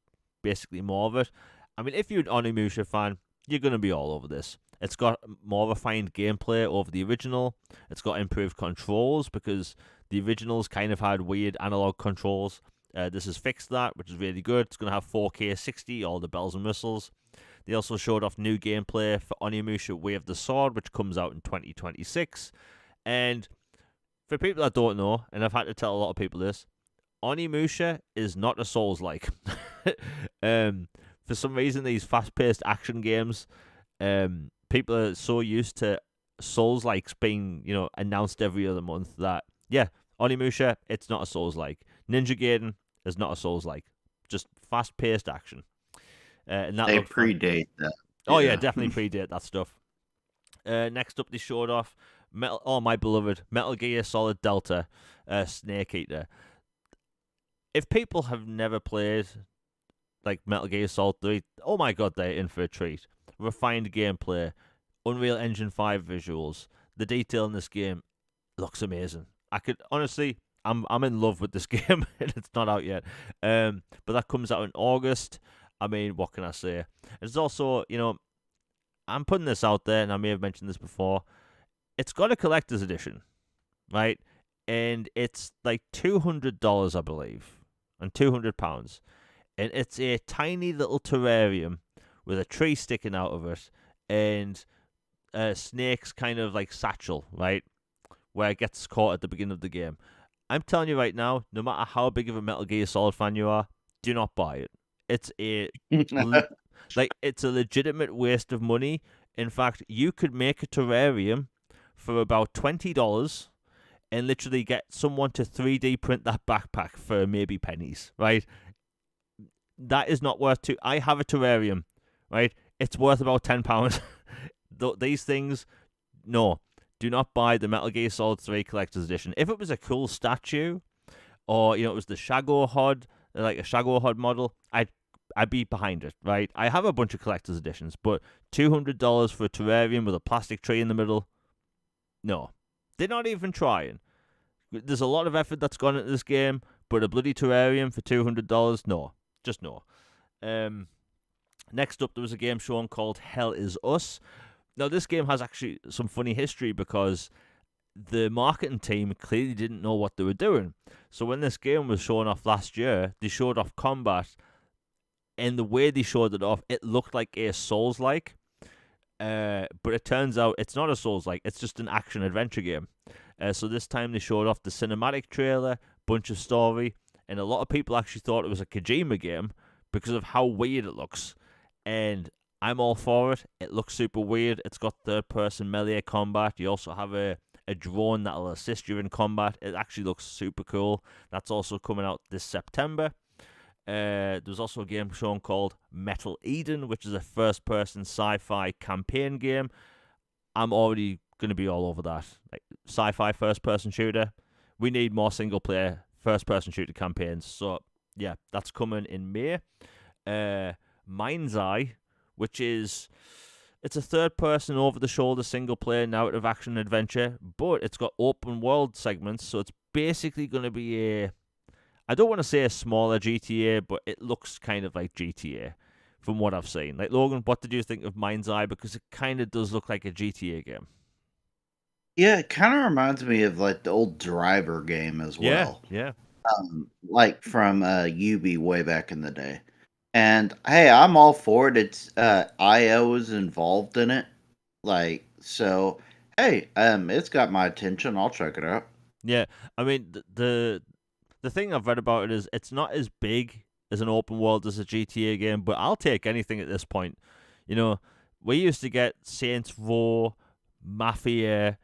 basically more of it. I mean, if you're an Onimusha fan, you're going to be all over this. It's got more refined gameplay over the original. It's got improved controls because the originals kind of had weird analog controls. This has fixed that, which is really good. It's going to have 4K 60, all the bells and whistles. They also showed off new gameplay for Onimusha Way of the Sword, which comes out in 2026. And for people that don't know, and I've had to tell a lot of people this, Onimusha is not a Souls-like. For some reason, these fast-paced action games, people are so used to Souls-likes being, announced every other month that, yeah, Onimusha, it's not a Souls-like. Ninja Gaiden is not a Souls-like. Just fast-paced action. And that they predate that. Oh, yeah, definitely predate that stuff. Next up, they showed off my beloved Metal Gear Solid Delta Snake Eater. If people have never played like Metal Gear Solid 3, oh my god, they're in for a treat. Refined gameplay, Unreal Engine 5 visuals, the detail in this game looks amazing. I could honestly, I'm in love with this game, and it's not out yet. But that comes out in August. I mean, what can I say? It's also, I'm putting this out there, and I may have mentioned this before. It's got a collector's edition, right? And it's like $200, I believe, and £200. And it's a tiny little terrarium with a tree sticking out of it, and a snake's kind of like satchel, right? Where it gets caught at the beginning of the game. I'm telling you right now, no matter how big of a Metal Gear Solid fan you are, do not buy it. It's it's a legitimate waste of money. In fact, you could make a terrarium for about $20 and literally get someone to 3D print that backpack for maybe pennies, right? That is not worth I have a terrarium, right? It's worth about £10. These things, no. Do not buy the Metal Gear Solid 3 Collector's Edition. If it was a cool statue, or, it was the Shago HUD, like a Shago HUD model, I'd be behind it, right? I have a bunch of Collector's Editions, but $200 for a terrarium with a plastic tree in the middle, no. They're not even trying. There's a lot of effort that's gone into this game, but a bloody terrarium for $200, no. Just no. Next up, there was a game shown called Hell Is Us. Now, this game has actually some funny history because the marketing team clearly didn't know what they were doing. So when this game was shown off last year, they showed off combat, and the way they showed it off, it looked like a Souls-like. But it turns out it's not a Souls-like, it's just an action-adventure game. So this time they showed off the cinematic trailer, bunch of story, and a lot of people actually thought it was a Kojima game because of how weird it looks. And I'm all for it. It looks super weird. It's got third-person melee combat. You also have a drone that'll assist you in combat. It actually looks super cool. That's also coming out this September. There's also a game shown called Metal Eden, which is a first-person sci-fi campaign game. I'm already going to be all over that. Like, sci-fi first-person shooter. We need more single-player first-person shooter campaigns. So, yeah, that's coming in May. Mind's Eye, which is... It's a third-person, over-the-shoulder, single-player, narrative action adventure, but it's got open-world segments, so it's basically going to be a... I don't want to say a smaller GTA, but it looks kind of like GTA from what I've seen. Like, Logan, what did you think of Mind's Eye? Because it kind of does look like a GTA game. Yeah, it kind of reminds me of like the old Driver game as well. Yeah. Like from UB way back in the day. And hey, I'm all for it. It's IO is involved in it. Like, so hey, it's got my attention. I'll check it out. Yeah, I mean, the thing I've read about it is it's not as big as an open world as a GTA game, but I'll take anything at this point. We used to get Saints Row, Mafia,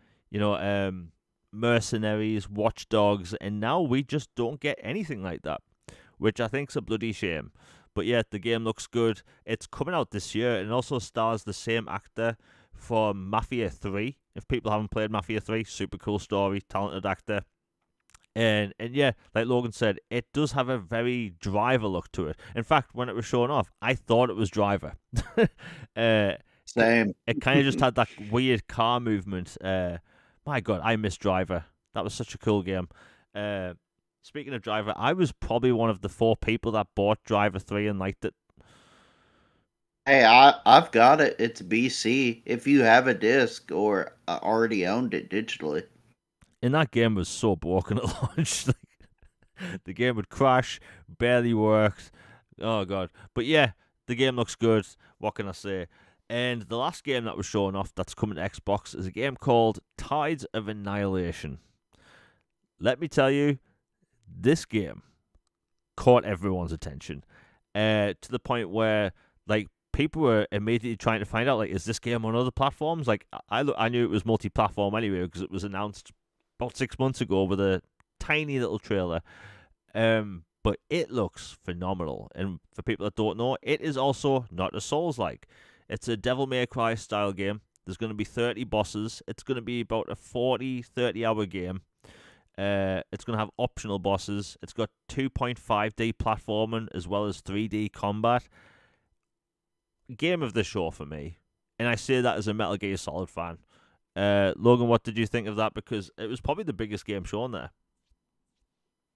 Mercenaries, Watch Dogs, and now we just don't get anything like that, which I think's a bloody shame. But yeah, the game looks good. It's coming out this year, and also stars the same actor for Mafia 3. If people haven't played Mafia 3, super cool story, talented actor. And yeah, like Logan said, it does have a very Driver look to it. In fact, when it was shown off, I thought it was Driver. uh, Same. it kind of just had that weird car movement. My God, I miss Driver. That was such a cool game. Uh, Speaking of Driver, I was probably one of the 4 people that bought Driver 3 and liked it. Hey, I've got it. It's BC. If you have a disc or already owned it digitally. And that game was so broken at launch. The game would crash, barely worked. Oh God! But yeah, the game looks good. What can I say? And the last game that was shown off that's coming to Xbox is a game called Tides of Annihilation. Let me tell you, this game caught everyone's attention to the point where like people were immediately trying to find out like, is this game on other platforms? Like I knew it was multi-platform anyway because it was announced about 6 months ago with a tiny little trailer. But it looks phenomenal. And for people that don't know, it is also not a Souls-like. It's a Devil May Cry style game. There's going to be 30 bosses. It's going to be about a 30 hour game. It's going to have optional bosses. It's got 2.5D platforming as well as 3D combat. Game of the show for me. And I say that as a Metal Gear Solid fan. Logan, what did you think of that? Because it was probably the biggest game shown there.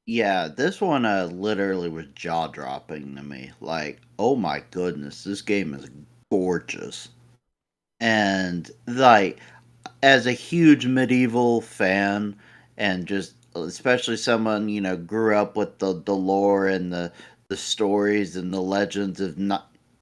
Yeah, this one literally was jaw dropping to me. Like, oh my goodness, this game is gorgeous. And like, as a huge medieval fan, and just especially someone grew up with the lore and the stories and the legends of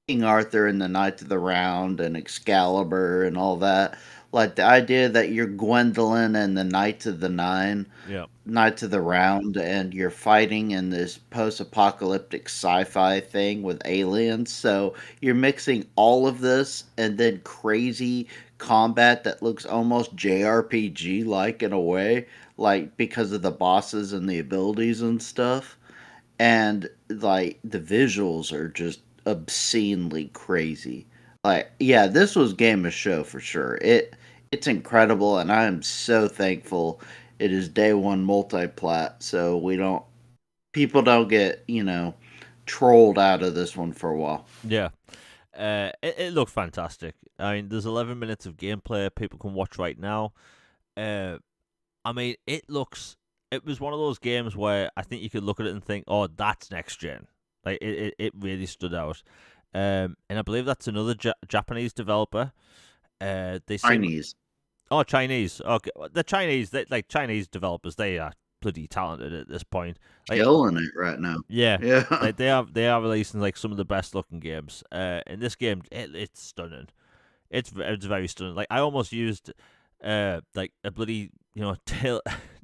King Arthur and the Knights of the Round and Excalibur and all that. Like the idea that you're Gwendolyn and the Knights of the Nine, Yeah. Knights of the Round, and you're fighting in this post-apocalyptic sci-fi thing with aliens. So you're mixing all of this and then crazy combat that looks almost JRPG like in a way, like because of the bosses and the abilities and stuff. And like the visuals are just obscenely crazy. Like, yeah, this was game of show for sure. It's incredible, and I am so thankful it is day one multi-plat, so we don't people don't get trolled out of this one for a while. Yeah. It looked fantastic. I mean, there's 11 minutes of gameplay people can watch right now. Uh, I mean, it looks. It was one of those games where I think you could look at it and think, "Oh, that's next gen." Like it really stood out. And I believe that's another Japanese developer. They seem. Chinese. Oh, Chinese. Okay, the Chinese. Like Chinese developers, they are bloody talented at this point. Like, Killing it right now. yeah, Yeah. like they are releasing like some of the best looking games. In this game, it's stunning. It's very stunning. Like I almost used like a bloody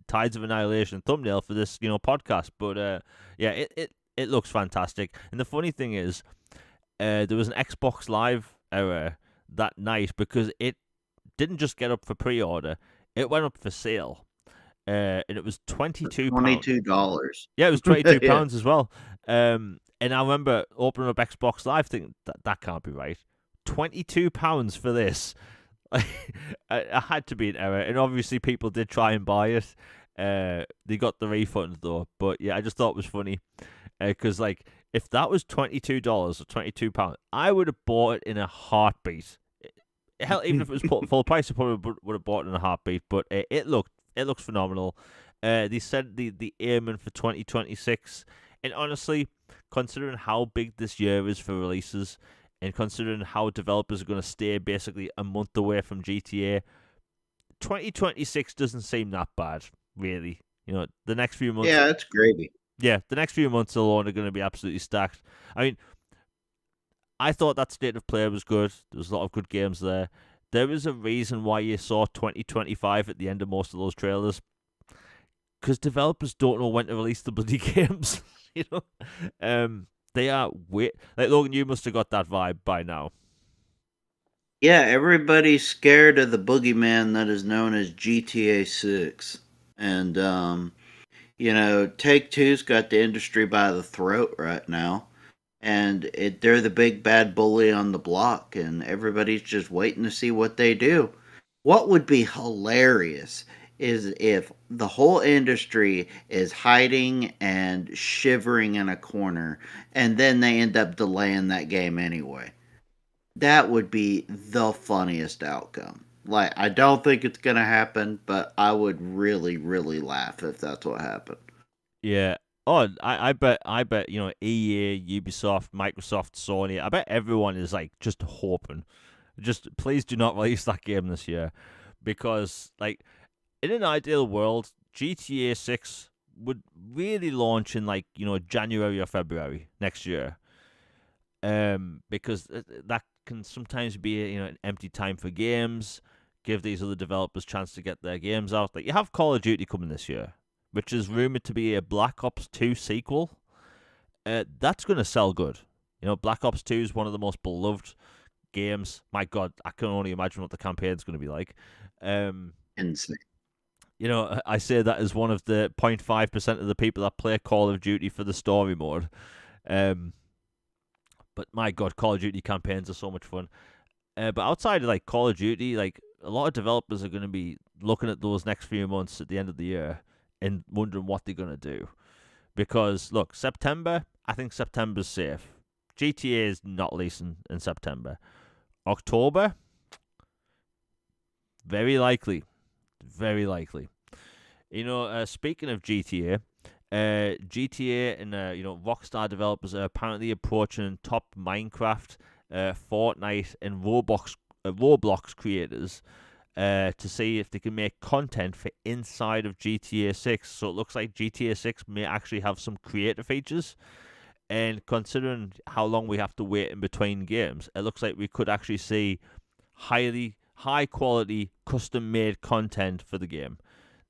Tides of Annihilation thumbnail for this podcast, but yeah, it looks fantastic. And the funny thing is, there was an Xbox Live error that night because it didn't just get up for pre-order; it went up for sale. And it was £22. $22. Yeah, it was £22 Yeah. as well. And I remember opening up Xbox Live thinking that can't be right. £22 for this. I had to be an error, and obviously people did try and buy it. They got the refund though, but yeah, I just thought it was funny because like if that was $22 or £22, I would have bought it in a heartbeat. Hell, even if it was full price, I probably would have bought it in a heartbeat. But it looks phenomenal. They said the aiming for 2026, and honestly, considering how big this year is for releases, and considering how developers are going to stay basically a month away from GTA, 2026 doesn't seem that bad, really. The next few months. Yeah, it's gravy. Yeah, the next few months alone are going to be absolutely stacked. I mean, I thought that State of Play was good. There was a lot of good games there. There is a reason why you saw 2025 at the end of most of those trailers. Because developers don't know when to release the bloody games. They are weird. Like, Logan, you must have got that vibe by now. Yeah, everybody's scared of the boogeyman that is known as GTA 6. And, Take Two's got the industry by the throat right now. And they're the big bad bully on the block, and everybody's just waiting to see what they do. What would be hilarious is if the whole industry is hiding and shivering in a corner, and then they end up delaying that game anyway. That would be the funniest outcome. Like, I don't think it's gonna happen, but I would really, really laugh if that's what happened. Yeah. Oh, I bet, EA, Ubisoft, Microsoft, Sony, I bet everyone is like just hoping. Just please do not release that game this year. Because like in an ideal world, GTA 6 would really launch in like, January or February next year. Because that can sometimes be an empty time for games, give these other developers chance to get their games out. Like you have Call of Duty coming this year, which is rumored to be a Black Ops 2 sequel. That's going to sell good. Black Ops 2 is one of the most beloved games. My God, I can only imagine what the campaign's going to be like. Um, Insane. I say that as one of the 0.5% of the people that play Call of Duty for the story mode. Um, but my God, Call of Duty campaigns are so much fun. But outside of like Call of Duty, like a lot of developers are going to be looking at those next few months at the end of the year and wondering what they're going to do. Because look, September, I think September's safe. GTA is not releasing in September. October, very likely, very likely. Speaking of GTA, GTA and Rockstar developers are apparently approaching top Minecraft, Fortnite, and Roblox creators to see if they can make content for inside of GTA 6. So it looks like GTA 6 may actually have some creator features. And considering how long we have to wait in between games, it looks like we could actually see high quality custom made content for the game.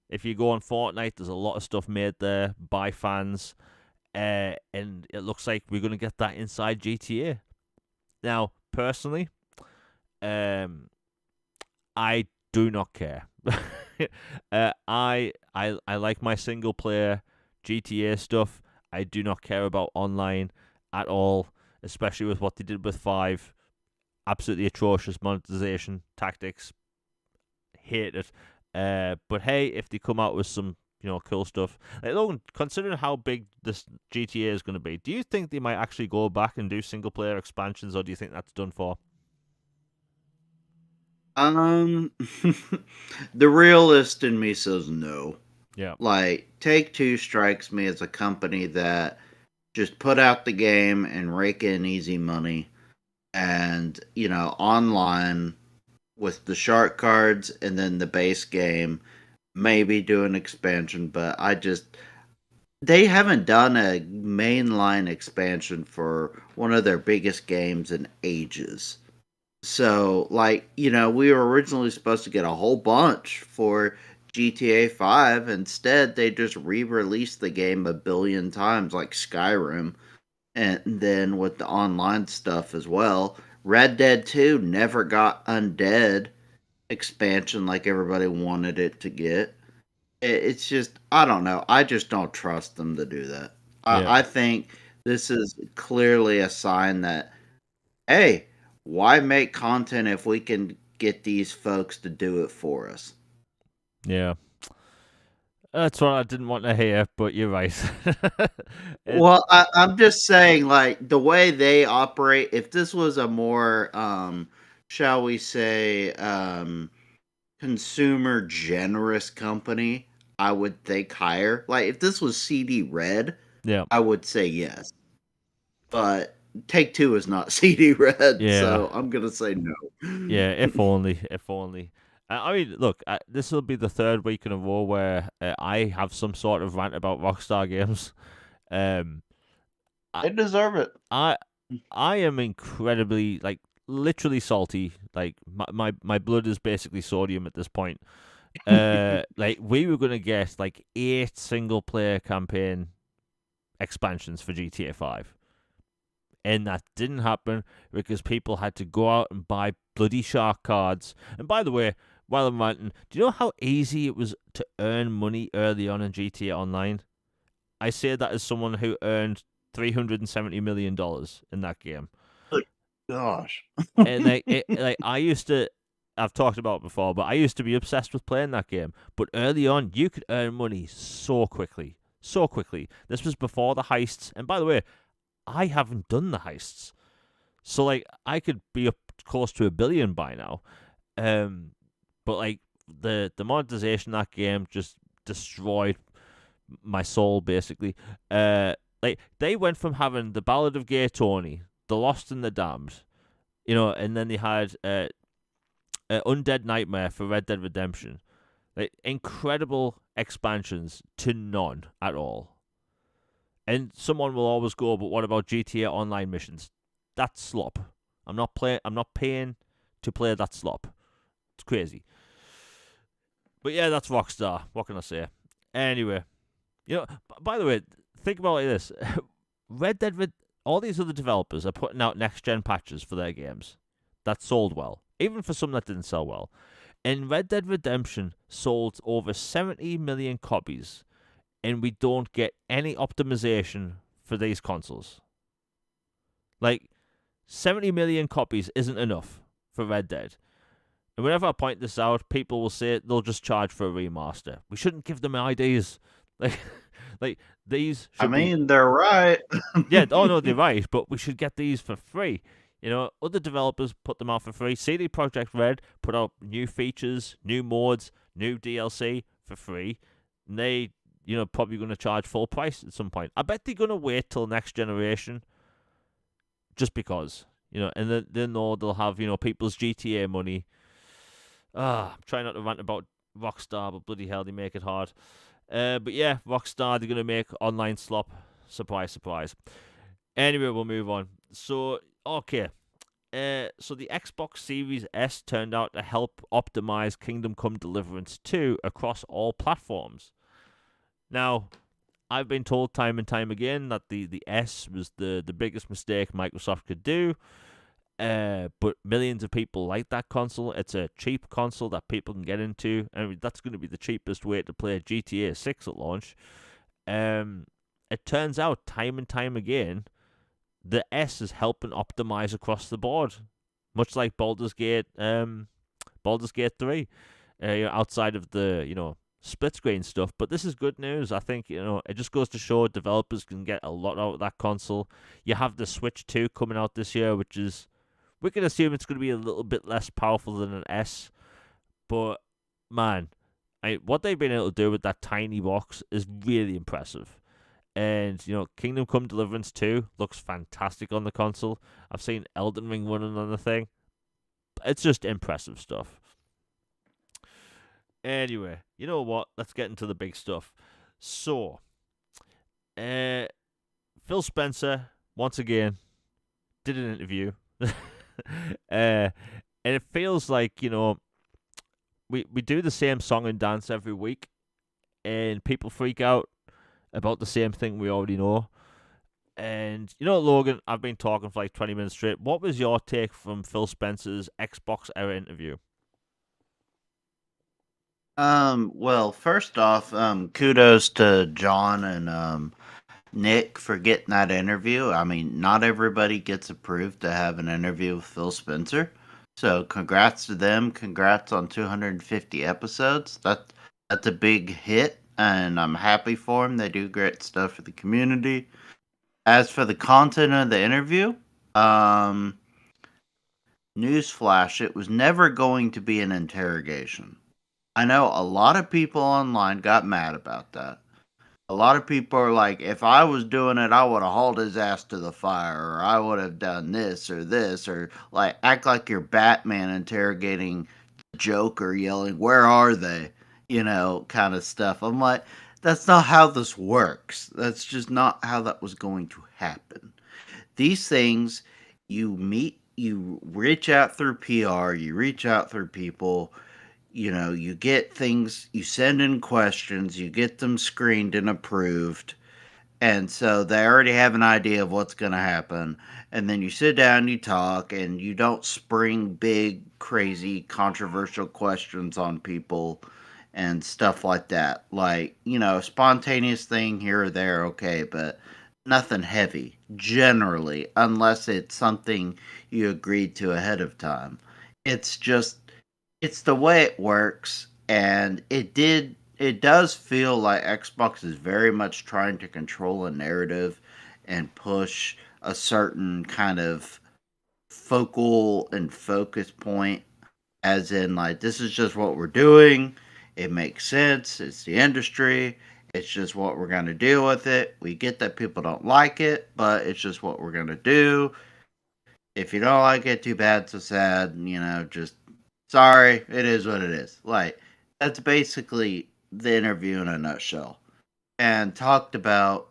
If you go on Fortnite, there's a lot of stuff made there by fans, and it looks like we're going to get that inside GTA. Now, personally, I do not care. I like my single player GTA stuff. I do not care about online at all, especially with what they did with 5. Absolutely atrocious monetization tactics. Hate it. But hey, if they come out with some cool stuff, like Logan, considering how big this GTA is going to be, do you think they might actually go back and do single player expansions, or do you think that's done for? Um, the realist in me says no. Yeah. Like, Take Two strikes me as a company that just put out the game and rake in easy money. And, online with the shark cards and then the base game, maybe do an expansion, but they haven't done a mainline expansion for one of their biggest games in ages. So, like, we were originally supposed to get a whole bunch for GTA 5. Instead, they just re released the game a billion times, like Skyrim. And then with the online stuff as well, Red Dead 2 never got Undead expansion like everybody wanted it to get. It's just, I don't know. I just don't trust them to do that. Yeah. I think this is clearly a sign that, hey, why make content if we can get these folks to do it for us? Yeah. That's what I didn't want to hear, but you're right. it, Well, I'm just saying, like, the way they operate, if this was a more, shall we say, consumer generous company, I would think higher. Like, if this was CD Red, yeah. I would say yes. But Take Two is not CD Red, Yeah. so I'm gonna say no. Yeah. If only. If only. I mean, look, this will be the third week in a row where I have some sort of rant about Rockstar games. Um, I, They deserve it. I I am incredibly like literally salty. Like my blood is basically sodium at this point. Like we were gonna get like 8 single player campaign expansions for GTA 5. And that didn't happen because people had to go out and buy bloody shark cards. And by the way, while I'm ranting, do you know how easy it was to earn money early on in GTA Online? I say that as someone who earned $370 million in that game. Gosh. And like I used to I've talked about it before, but I used to be obsessed with playing that game. But early on, you could earn money so quickly. So quickly. This was before the heists. And by the way, I haven't done the heists. So, like, I could be up close to $1 billion by now. But, like, the monetization of that game just destroyed my soul, basically. Like, they went from having the Ballad of Gay Tony, The Lost and the Damned, and then they had Undead Nightmare for Red Dead Redemption. Like, incredible expansions to none at all. And someone will always go, but what about GTA Online missions? That's slop. I'm not paying to play that slop. It's crazy. But yeah, that's Rockstar. What can I say? Anyway, by the way, think about it like this: all these other developers are putting out next gen patches for their games that sold well, even for some that didn't sell well. And Red Dead Redemption sold over 70 million copies, and we don't get any optimization for these consoles. Like, 70 million copies isn't enough for Red Dead. And whenever I point this out, people will say they'll just charge for a remaster. We shouldn't give them ideas. Like these should they're right. Yeah, oh no, they're right, but we should get these for free. Other developers put them out for free. CD Projekt Red put out new features, new mods, new DLC for free. And they, probably going to charge full price at some point. I bet they're going to wait till next generation just because, and then they know they'll have, people's GTA money. I'm trying not to rant about Rockstar, but bloody hell, they make it hard. But yeah, Rockstar, they're going to make online slop. Surprise, surprise. Anyway, we'll move on. So, okay. So the Xbox Series S turned out to help optimize Kingdom Come Deliverance 2 across all platforms. Now, I've been told time and time again that the S was the biggest mistake Microsoft could do. But millions of people like that console. It's a cheap console that people can get into, and that's going to be the cheapest way to play GTA 6 at launch. It turns out time and time again, the S is helping optimize across the board, much like Baldur's Gate 3. Outside of the split screen stuff, but this is good news. I think it just goes to show developers can get a lot out of that console. You have the Switch 2 coming out this year, which is, we can assume it's going to be a little bit less powerful than an S, but man, what they've been able to do with that tiny box is really impressive. And, Kingdom Come Deliverance 2 looks fantastic on the console. I've seen Elden Ring running on the thing. It's just impressive stuff. Anyway, you know what? Let's get into the big stuff. So, Phil Spencer, once again, did an interview. And it feels like, we do the same song and dance every week, and people freak out about the same thing we already know. And, Logan, I've been talking for like 20 minutes straight. What was your take from Phil Spencer's XboxEra interview? Well, first off, kudos to John and Nick for getting that interview. I mean, not everybody gets approved to have an interview with Phil Spencer. So congrats to them. Congrats on 250 episodes. That's a big hit, and I'm happy for them. They do great stuff for the community. As for the content of the interview, newsflash, it was never going to be an interrogation. I know a lot of people online got mad about that. A lot of people are like, if I was doing it, I would have hauled his ass to the fire, or I would have done this, or like act like you're Batman interrogating the Joker, yelling, "Where are they?" Kind of stuff. I'm like, that's not how this works. That's just not how that was going to happen. These things, you reach out through PR, you reach out through people. You get things, you send in questions, you get them screened and approved. And so they already have an idea of what's going to happen. And then you sit down, you talk, and you don't spring big, crazy, controversial questions on people and stuff like that. Like, a spontaneous thing here or there, okay, but nothing heavy, generally, unless it's something you agreed to ahead of time. It's just it's the way it works, and it does feel like Xbox is very much trying to control a narrative and push a certain kind of focal and focus point, as in like this is just what we're doing. It makes sense. It's the industry. It's just what we're going to deal with it. We get that people don't like it, but it's just what we're going to do. If you don't like it, too bad, so sad. Just sorry. It is what it is. Like that's basically the interview in a nutshell. And talked about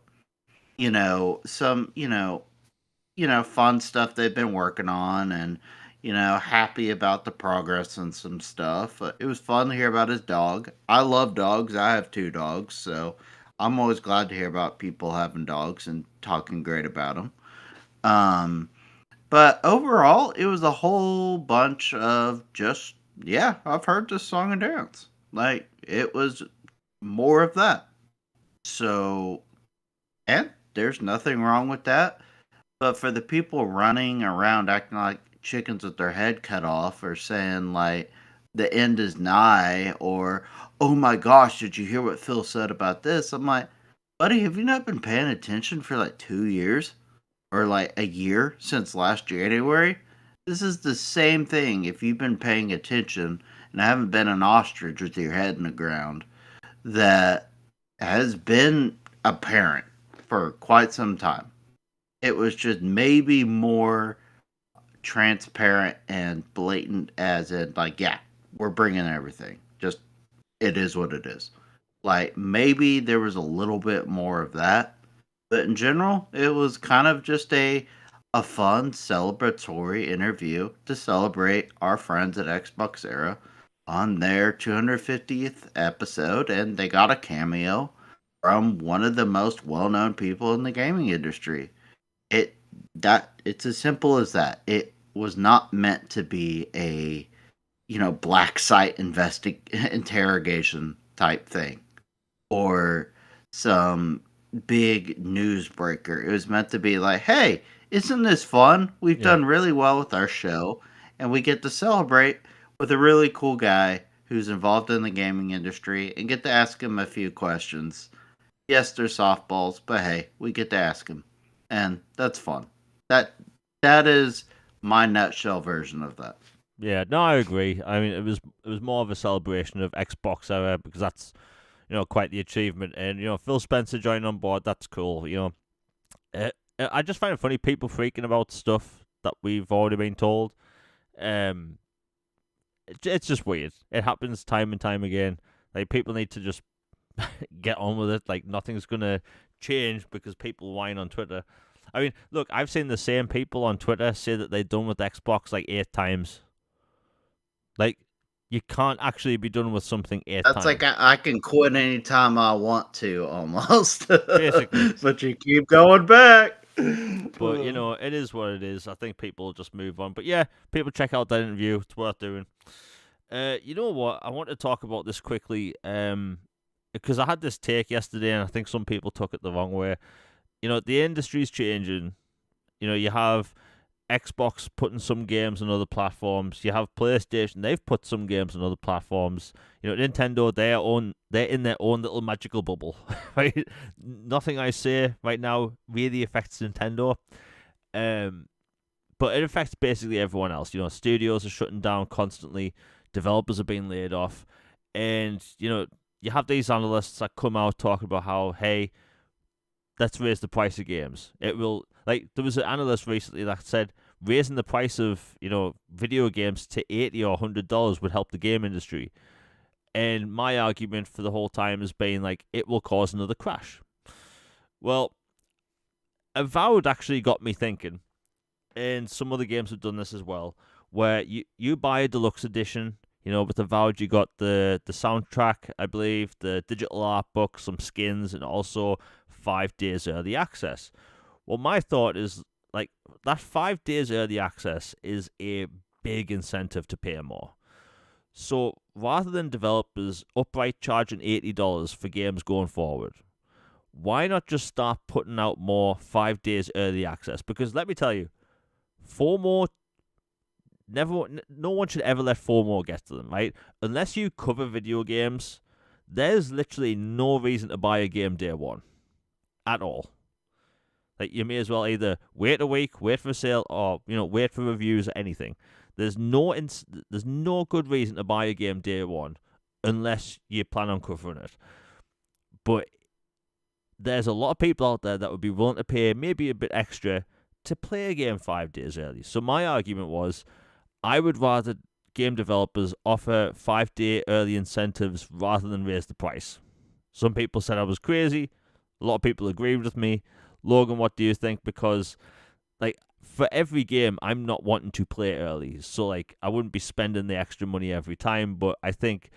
some fun stuff they've been working on, and happy about the progress and some stuff. It was fun to hear about his dog. I love dogs. I have two dogs, so I'm always glad to hear about people having dogs and talking great about them. Um, but overall, it was a whole bunch of just, yeah, I've heard this song and dance. Like, it was more of that. So, and there's nothing wrong with that. But for the people running around acting like chickens with their head cut off, or saying, like, the end is nigh, or, oh my gosh, did you hear what Phil said about this? I'm like, buddy, have you not been paying attention for like 2 years? Or like a year since last January. This is the same thing if you've been paying attention and haven't been an ostrich with your head in the ground, that has been apparent for quite some time. It was just maybe more transparent and blatant, as in, like, yeah, we're bringing everything. Just, it is what it is. Like, maybe there was a little bit more of that, but in general, it was kind of just a fun celebratory interview to celebrate our friends at XboxEra on their 250th episode, and they got a cameo from one of the most well-known people in the gaming industry. It it's as simple as that. It was not meant to be a black site interrogation type thing, or some big newsbreaker. It was meant to be like, hey, isn't this fun? We've Yeah. done really well with our show, and we get to celebrate with a really cool guy who's involved in the gaming industry and get to ask him a few questions. Yes, they're softballs, but hey, we get to ask him, and that's fun. That that is my nutshell version of that. Yeah, no, I agree. I mean, it was more of a celebration of Xbox era because that's quite the achievement, and Phil Spencer joining on board. That's cool. I just find it funny people freaking about stuff that we've already been told. Um, it's just weird. It happens time and time again. Like people need to just get on with it. Like nothing's gonna change because people whine on Twitter. I mean, look, I've seen the same people on Twitter say that they're done with Xbox like 8 times. Like, you can't actually be done with something 8 times. That's like I can quit anytime I want to, almost. Basically. But you keep going back. But, it is what it is. I think people just move on. But yeah, people check out that interview. It's worth doing. You know what? I want to talk about this quickly. Because I had this take yesterday, and I think some people took it the wrong way. The industry's changing. You have Xbox putting some games on other platforms. You have PlayStation; they've put some games on other platforms. Nintendo, they're in their own little magical bubble, right? Nothing I say right now really affects Nintendo, but it affects basically everyone else. Studios are shutting down constantly, developers are being laid off, and you have these analysts that come out talking about how, hey, let's raise the price of games. It will, like, there was an analyst recently that said raising the price of video games to $80 or $100 would help the game industry. And my argument for the whole time has been like it will cause another crash. Well, Avowed actually got me thinking, and some other games have done this as well, where you buy a deluxe edition. With Avowed, you got the soundtrack, I believe, the digital art book, some skins, and also 5 days early access. Well, my thought is like that 5 days early access is a big incentive to pay more. So rather than developers upright charging $80 for games going forward, why not just start putting out more 5 days early access? Because let me tell you, 4 more no one should ever let FOMO get to them, right? Unless you cover video games, there's literally no reason to buy a game day one at all. Like, you may as well either wait a week, wait for a sale, or wait for reviews or anything. There's no good reason to buy a game day one unless you plan on covering it. But there's a lot of people out there that would be willing to pay maybe a bit extra to play a game 5 days early. So my argument was, I would rather game developers offer 5-day early incentives rather than raise the price. Some people said I was crazy. A lot of people agreed with me. Logan, what do you think? Because, like, for every game, I'm not wanting to play early. So, like, I wouldn't be spending the extra money every time. But I think,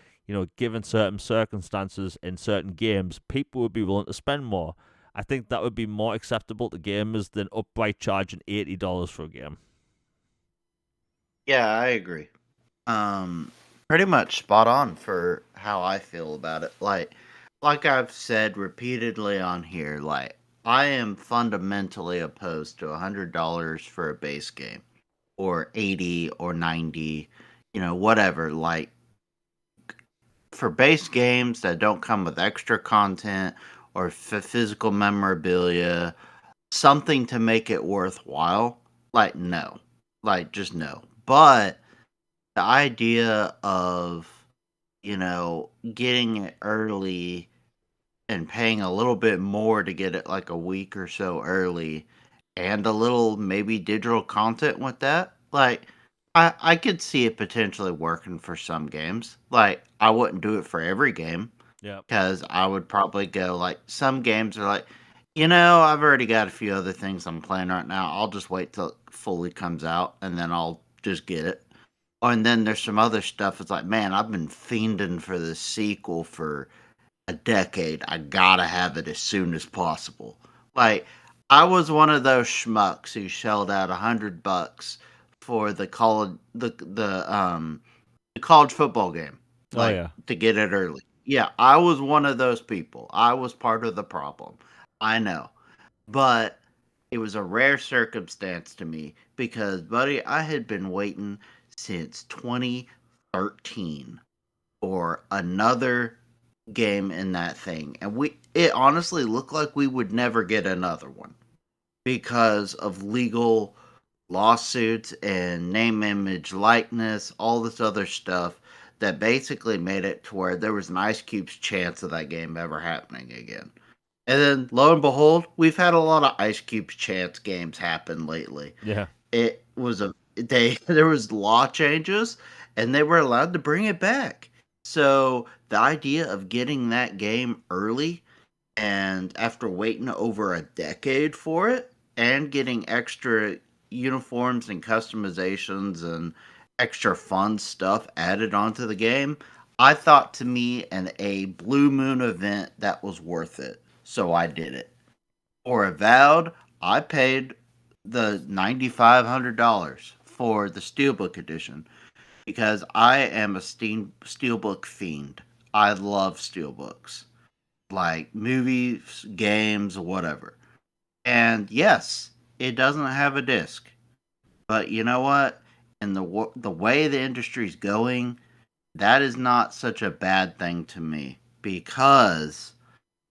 given certain circumstances in certain games, people would be willing to spend more. I think that would be more acceptable to gamers than outright charging $80 for a game. Yeah, I agree. Pretty much spot on for how I feel about it. Like I've said repeatedly on here, like, I am fundamentally opposed to $100 for a base game, or 80 or 90, whatever. Like, for base games that don't come with extra content or physical memorabilia, something to make it worthwhile, like, no. Like, just no. But the idea of, getting it early and paying a little bit more to get it like a week or so early, and a little maybe digital content with that, like, I could see it potentially working for some games. Like, I wouldn't do it for every game, Yeah. because I would probably go, like, some games are like, I've already got a few other things I'm playing right now. I'll just wait till it fully comes out and then I'll just get it. And then there's some other stuff. It's like, man, I've been fiending for this sequel for a decade. I gotta have it as soon as possible. Like, I was one of those schmucks who shelled out $100 for the college football game, Oh, like, yeah. to get it early. Yeah, I was one of those people. I was part of the problem. I know. But it was a rare circumstance to me because, buddy, I had been waiting since 2013 for another game in that thing. And it honestly looked like we would never get another one because of legal lawsuits and name, image, likeness, all this other stuff that basically made it to where there was an Ice Cube's chance of that game ever happening again. And then, lo and behold, we've had a lot of Ice Cube's chance games happen lately. Yeah. It was there was law changes, and they were allowed to bring it back. So the idea of getting that game early, and after waiting over a decade for it, and getting extra uniforms and customizations and extra fun stuff added onto the game, I thought, to me, a Blue Moon event that was worth it. So I did it. For Avowed, I paid the $9,500 for the Steelbook edition because I am a Steelbook fiend. I love Steelbooks, like movies, games, whatever. And yes, it doesn't have a disc, but you know what? In the way the industry's going, that is not such a bad thing to me because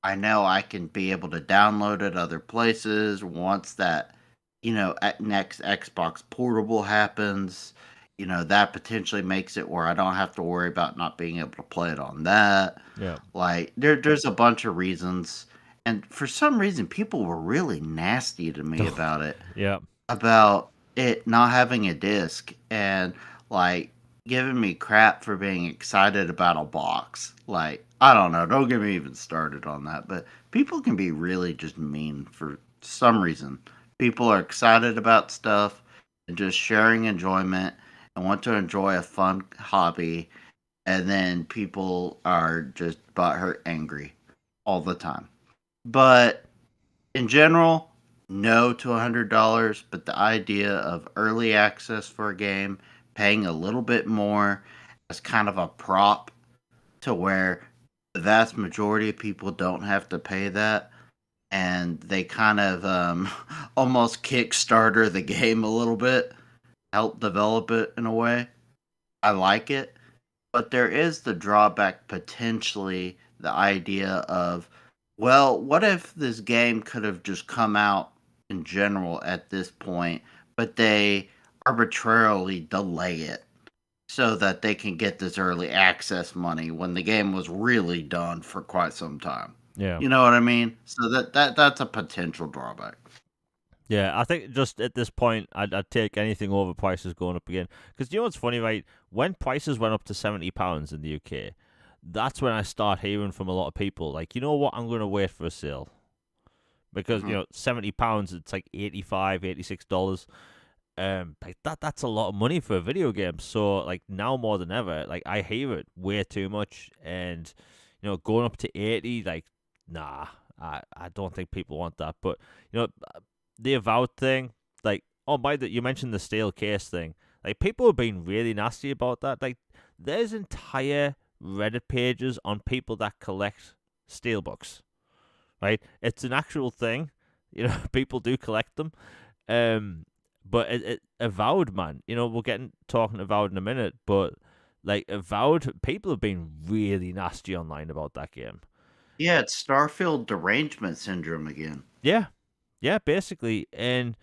I know I can be able to download it other places once that, next Xbox Portable happens. That potentially makes it where I don't have to worry about not being able to play it on that. Yeah. Like, there's a bunch of reasons. And for some reason, people were really nasty to me about it. Yeah. About it not having a disc. And, like, giving me crap for being excited about a box. Like, I don't know. Don't get me even started on that. But people can be really just mean for some reason. People are excited about stuff and just sharing enjoyment and want to enjoy a fun hobby. And then people are just butthurt angry all the time. But in general, no to $100. But the idea of early access for a game, paying a little bit more as kind of a prop to where the vast majority of people don't have to pay that, and they kind of almost Kickstarter the game a little bit. help develop it in a way. I like it, but there is the drawback potentially the idea of, well, what if this game could have just come out in general at this point, but they arbitrarily delay it so that they can get this early access money when the game was really done for quite some time. Yeah. You know what I mean? So that's a potential drawback. Yeah, I think just at this point, I'd take anything over prices going up again. Because you know what's funny, right? When prices went up to £70 in the UK, that's when I start hearing from a lot of people, like, you know what, I'm going to wait for a sale. Because, Hmm. £70, it's like $85, $86. Like that's a lot of money for a video game. So, like, now more than ever, like, I hear it way too much. And, going up to 80, like, nah, I don't think people want that. But, you know, the Avowed thing, like, oh, by the you mentioned the steel case thing. Like, people have been really nasty about that. Like, there's entire Reddit pages on people that collect steelbooks. Right? It's an actual thing. People do collect them. But Avowed, man. We'll get talking Avowed in a minute, but like Avowed, people have been really nasty online about that game. Yeah, it's Starfield derangement syndrome again. Yeah, yeah, basically. And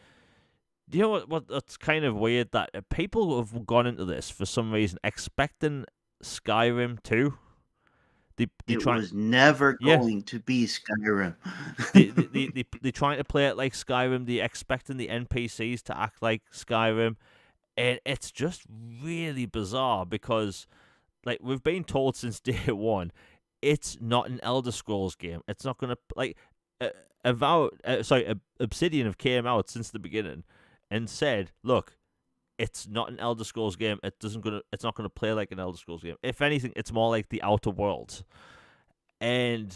do you know what's kind of weird that people have gone into this for some reason expecting Skyrim 2. They It try, was never yeah. going to be Skyrim. They trying to play it like Skyrim. They expecting the NPCs to act like Skyrim, and it's just really bizarre because, like, we've been told since day one, it's not an Elder Scrolls game. It's not gonna like Obsidian have came out since the beginning and said, look, it's not an Elder Scrolls game. It's not gonna play like an Elder Scrolls game. If anything, it's more like the Outer Worlds. And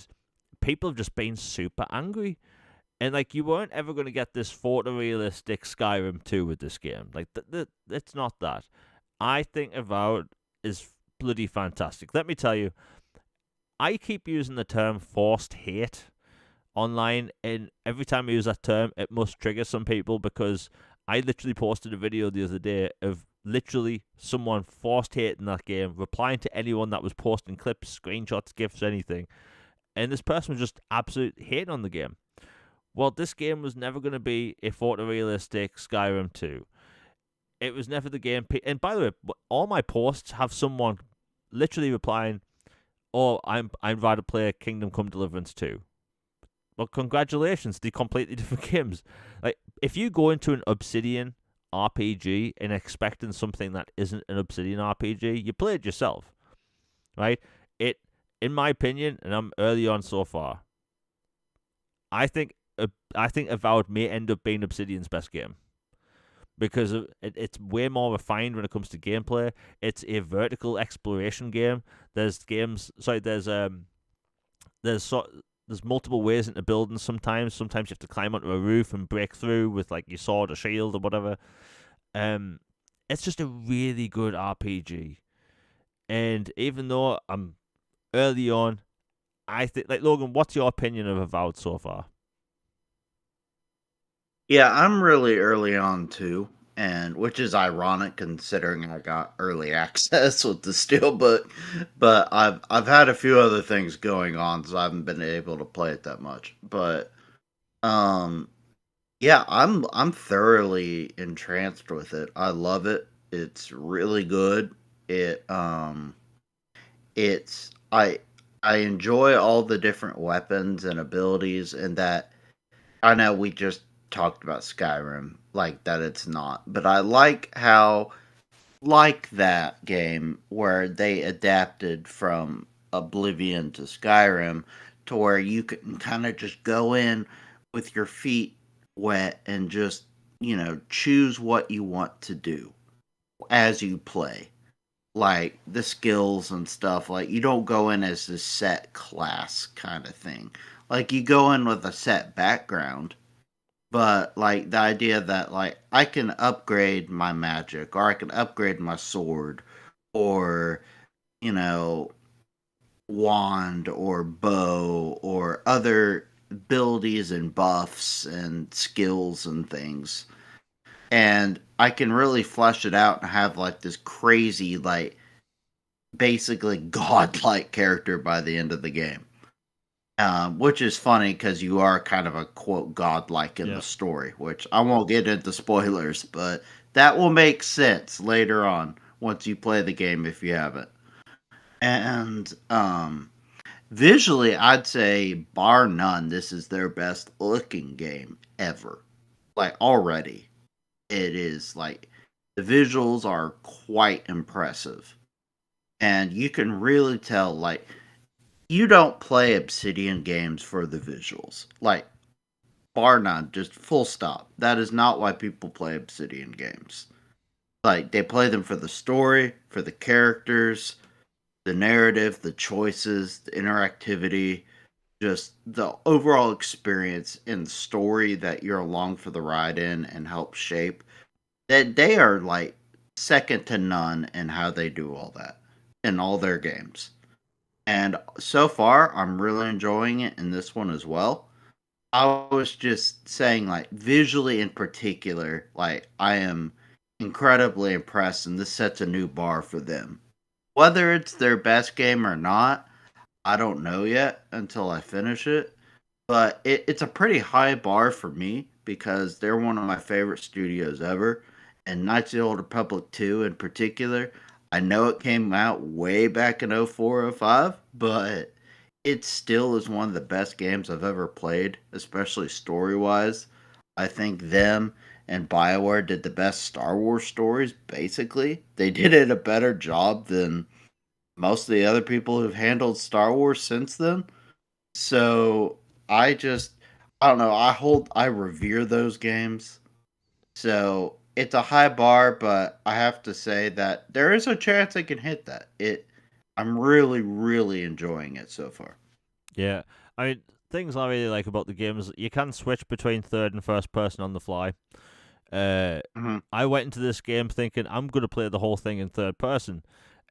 people have just been super angry. And, like, you weren't ever going to get this photorealistic Skyrim 2 with this game. Like, it's not that. I think Avowed is bloody fantastic. Let me tell you, I keep using the term forced hate online, and every time I use that term, it must trigger some people because I literally posted a video the other day of literally someone forced hating that game, replying to anyone that was posting clips, screenshots, GIFs, anything. And this person was just absolute hating on the game. Well, this game was never going to be a photorealistic Skyrim 2. It was never the game. And by the way, all my posts have someone literally replying, "Oh, I'd rather play Kingdom Come Deliverance 2." Well, congratulations, they're completely different games. Like, if you go into an Obsidian RPG and expecting something that isn't an Obsidian RPG, you play it yourself, right? It, in my opinion, and I'm early on so far, I think I think Avowed may end up being Obsidian's best game because it's way more refined when it comes to gameplay. It's a vertical exploration game. There's so, there's multiple ways into building. Sometimes you have to climb onto a roof and break through with like your sword or shield or whatever. Um, it's just a really good RPG. And even though I'm early on, I think, like, Logan, what's your opinion of Avowed so far? Yeah, I'm really early on too, and which is ironic considering I got early access with the Steelbook, but I've had a few other things going on, so I haven't been able to play it that much. But um yeah, I'm thoroughly entranced with it. I love it. It's really good. It's I enjoy all the different weapons and abilities and that I know we just talked about Skyrim, like that it's not, but I like how, like that game where they adapted from Oblivion to Skyrim to where you can kind of just go in with your feet wet and just, choose what you want to do as you play. Like the skills and stuff, like you don't go in as a set class kind of thing. Like you go in with a set background, but like the idea that like I can upgrade my magic or I can upgrade my sword or you know wand or bow or other abilities and buffs and skills and things. and I can really flesh it out and have like this crazy, like basically godlike character by the end of the game. Which is funny because you are kind of a quote godlike in the Yeah. story, which I won't get into spoilers, but that will make sense later on once you play the game if you haven't. And visually, I'd say bar none, this is their best looking game ever. Like already, it is like the visuals are quite impressive, and you can really tell like you don't play Obsidian games for the visuals. Like, bar none, just full stop. That is not why people play Obsidian games. Like, they play them for the story, for the characters, the narrative, the choices, the interactivity, just the overall experience in the story that you're along for the ride in and help shape. That they are like second to none in how they do all that in all their games. And so far, I'm really enjoying it in this one as well. I was just saying, like, visually in particular, like, I am incredibly impressed, and this sets a new bar for them. Whether it's their best game or not, I don't know yet until I finish it. But it's a pretty high bar for me because they're one of my favorite studios ever. And Knights of the Old Republic 2 in particular, I know it came out way back in 04, 05, but it still is one of the best games I've ever played, especially story wise. I think them and BioWare did the best Star Wars stories, basically. They did it a better job than most of the other people who've handled Star Wars since then. So I just I don't know, I revere those games. So it's a high bar, but I have to say that there is a chance I can hit that. I'm really, really enjoying it so far. Yeah. I mean, things I really like about the game is you can switch between third and first person on the fly. Uh, Hmm. I went into this game thinking I'm going to play the whole thing in third person,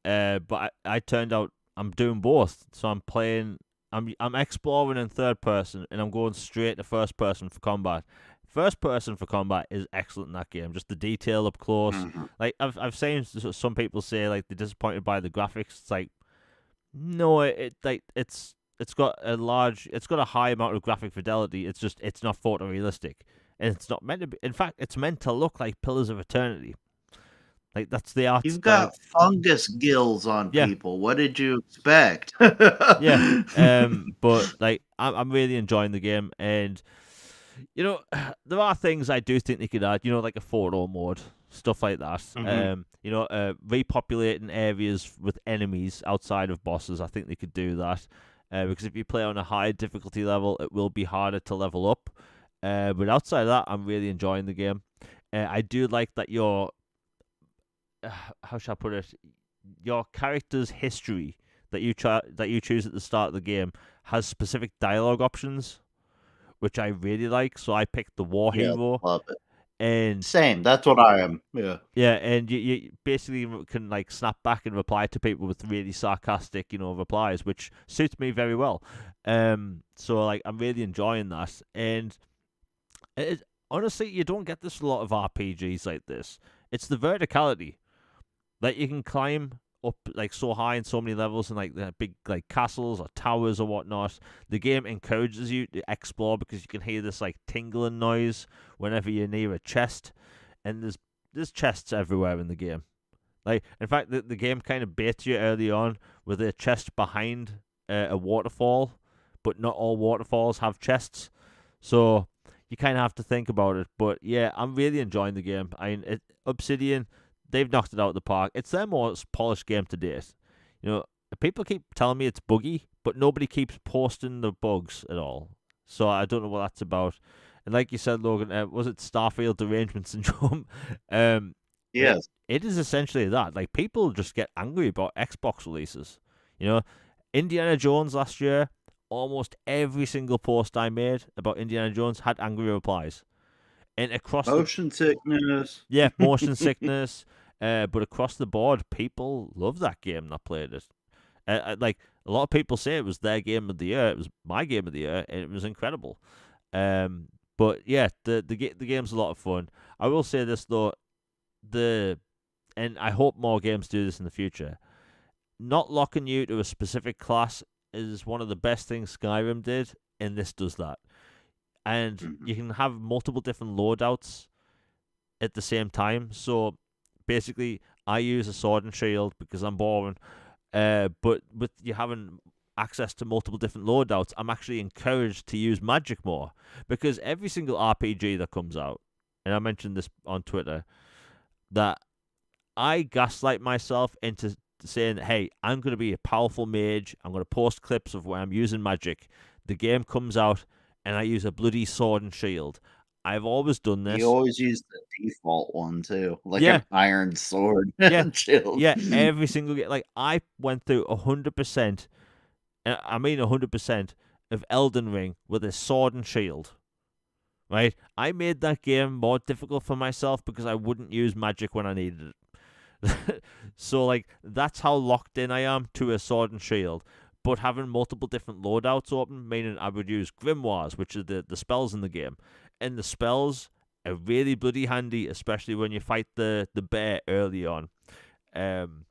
but I turned out I'm doing both. So I'm exploring in third person, and I'm going straight to first person for combat. First person for combat is excellent in that game. Just the detail up close. Hmm. Like I've seen some people say like they're disappointed by the graphics. It's like no, it's got a high amount of graphic fidelity. It's just it's not photorealistic, and it's not meant to be. In fact, it's meant to look like Pillars of Eternity. Like that's the art You've style. got fungus gills on Yeah, people. What did you expect? yeah. But like I'm really enjoying the game, and you know, there are things I do think they could add. You know, like a photo mode, stuff like that. Hmm. Repopulating areas with enemies outside of bosses. I think they could do that. Because if you play on a high difficulty level, it will be harder to level up. But outside of that, I'm really enjoying the game. I do like that your how shall I put it? Your character's history that you choose at the start of the game has specific dialogue options, which I really like. So I picked the war Yeah, hero, love it. and Same. That's what I am. Yeah. yeah, and you basically can like snap back and reply to people with really sarcastic, replies, which suits me very well. So like I'm really enjoying that, and honestly, you don't get this a lot of RPGs like this. It's the verticality. Like you can climb up like so high in so many levels and like the big like castles or towers or whatnot. The game encourages you to explore because you can hear this like tingling noise whenever you're near a chest, and there's chests everywhere in the game. Like in fact, the game kind of baits you early on with a chest behind a waterfall, but not all waterfalls have chests, so you kind of have to think about it. But yeah, I'm really enjoying the game. Obsidian, they've knocked it out of the park. It's their most polished game to date. People keep telling me it's buggy, but nobody keeps posting the bugs at all. So I don't know what that's about. And like you said, Logan, was it Starfield derangement syndrome? um, it Yes. it is essentially that. Like people just get angry about Xbox releases. You know, Indiana Jones last year, almost every single post I made about Indiana Jones had angry replies. And across the Motion sickness. yeah, motion sickness. But across the board, people love that game that played it. Like a lot of people say it was their game of the year. It was my game of the year, and it was incredible. But yeah, the game's a lot of fun. I will say this though, and I hope more games do this in the future. Not locking you to a specific class is one of the best things Skyrim did, and this does that. And Mhm. you can have multiple different loadouts at the same time. So basically, I use a sword and shield because I'm boring. But with you having access to multiple different loadouts, I'm actually encouraged to use magic more because every single RPG that comes out, and I mentioned this on Twitter, that I gaslight myself into saying, hey, I'm going to be a powerful mage. I'm going to post clips of where I'm using magic. The game comes out, and I use a bloody sword and shield. I've always done You this. always use the default one too, like Yeah, an iron sword yeah, and shield. yeah. Every single game. Like, I went through 100%, and I mean 100%, of Elden Ring with a sword and shield. Right? I made that game more difficult for myself because I wouldn't use magic when I needed it. So like that's how locked in I am to a sword and shield. But having multiple different loadouts open, meaning I would use grimoires, which are the spells in the game, and the spells are really bloody handy, especially when you fight the bear early on. Um,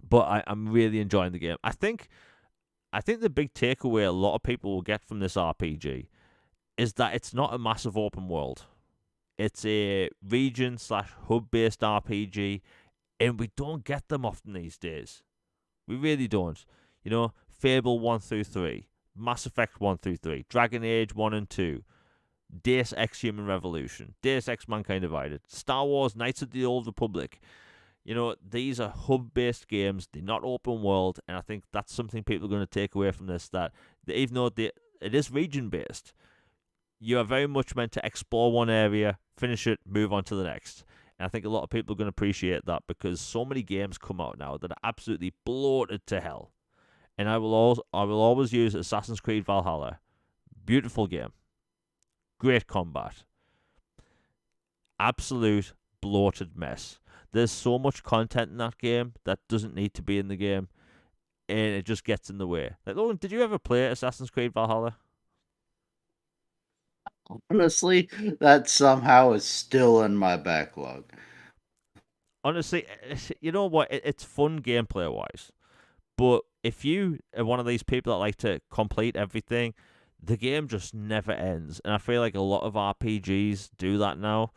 but I'm really enjoying the game. I think the big takeaway a lot of people will get from this RPG is that it's not a massive open world. It's a region slash hub based RPG, and we don't get them often these days. We really don't. Fable 1 through 3, Mass Effect 1 through 3, Dragon Age 1 and 2, Deus Ex Human Revolution, Deus Ex Mankind Divided, Star Wars Knights of the Old Republic. These are hub based games, they're not open world, and I think that's something people are going to take away from this, that even though it is region based, you are very much meant to explore one area, finish it, move on to the next. And I think a lot of people are going to appreciate that because so many games come out now that are absolutely bloated to hell. And I will always use Assassin's Creed Valhalla. Beautiful game, great combat, absolute bloated mess. There's so much content in that game that doesn't need to be in the game, and it just gets in the way. Like, Logan, did you ever play Assassin's Creed Valhalla? Honestly, that somehow is still in my backlog. Honestly, you know what? It's fun gameplay wise, but if you are one of these people that like to complete everything, the game just never ends. And I feel like a lot of RPGs do that now.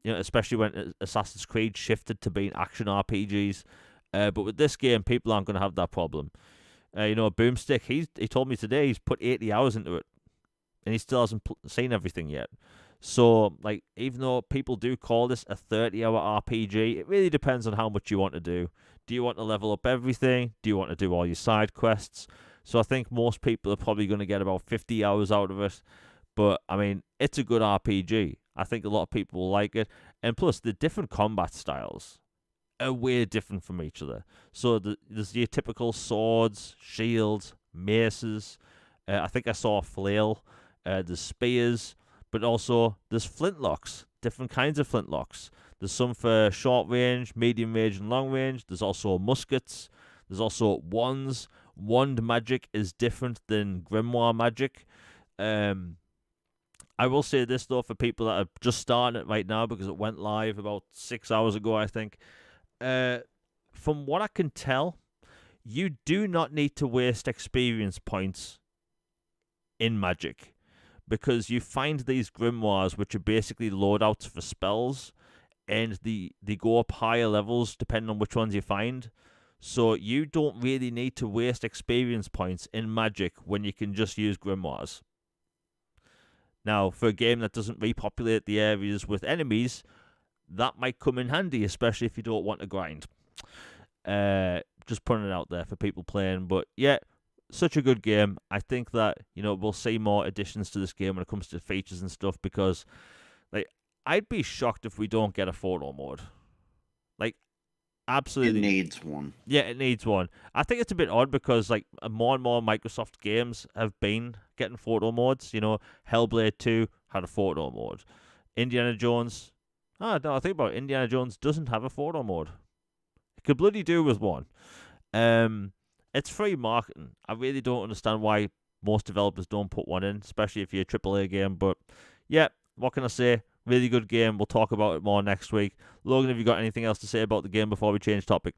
Especially when Assassin's Creed shifted to being action RPGs. But with this game, people aren't going to have that problem. Boomstick, he told me today he's put 80 hours into it, and he still hasn't seen everything yet. So, like, even though people do call this a 30-hour RPG, it really depends on how much you want to do. Do you want to level up everything? Do you want to do all your side quests? So I think most people are probably going to get about 50 hours out of it. But, I mean, it's a good RPG. I think a lot of people will like it. And plus, the different combat styles are way different from each other. So there's your typical swords, shields, maces. I think I saw a flail. There's spears, but also there's flintlocks, different kinds of flintlocks. There's some for short range, medium range, and long range. There's also muskets. There's also wands. Wand magic is different than grimoire magic. I will say this though, for people that are just starting it right now, because it went live about 6 hours ago, I think. From what I can tell, you do not need to waste experience points in magic, because you find these grimoires, which are basically loadouts for spells, and they go up higher levels depending on which ones you find. So you don't really need to waste experience points in magic when you can just use grimoires. Now, for a game that doesn't repopulate the areas with enemies, that might come in handy, especially if you don't want to grind. Just putting it out there for people playing. But yeah, such a good game. I think that we'll see more additions to this game when it comes to features and stuff, because like I'd be shocked if we don't get a photo mode. Like, It absolutely. needs one. Yeah, it needs one. I think it's a bit odd because like more and more Microsoft games have been getting photo modes. Hellblade 2 had a photo mode. Indiana Jones. No, I think about it. Indiana Jones doesn't have a photo mode. It could bloody do with one. It's free marketing. I really don't understand why Most developers don't put one in, especially if you're a AAA game. But yeah, what can I say? Really good game. We'll talk about it more next week. Logan, have you got anything else to say about the game before we change topic?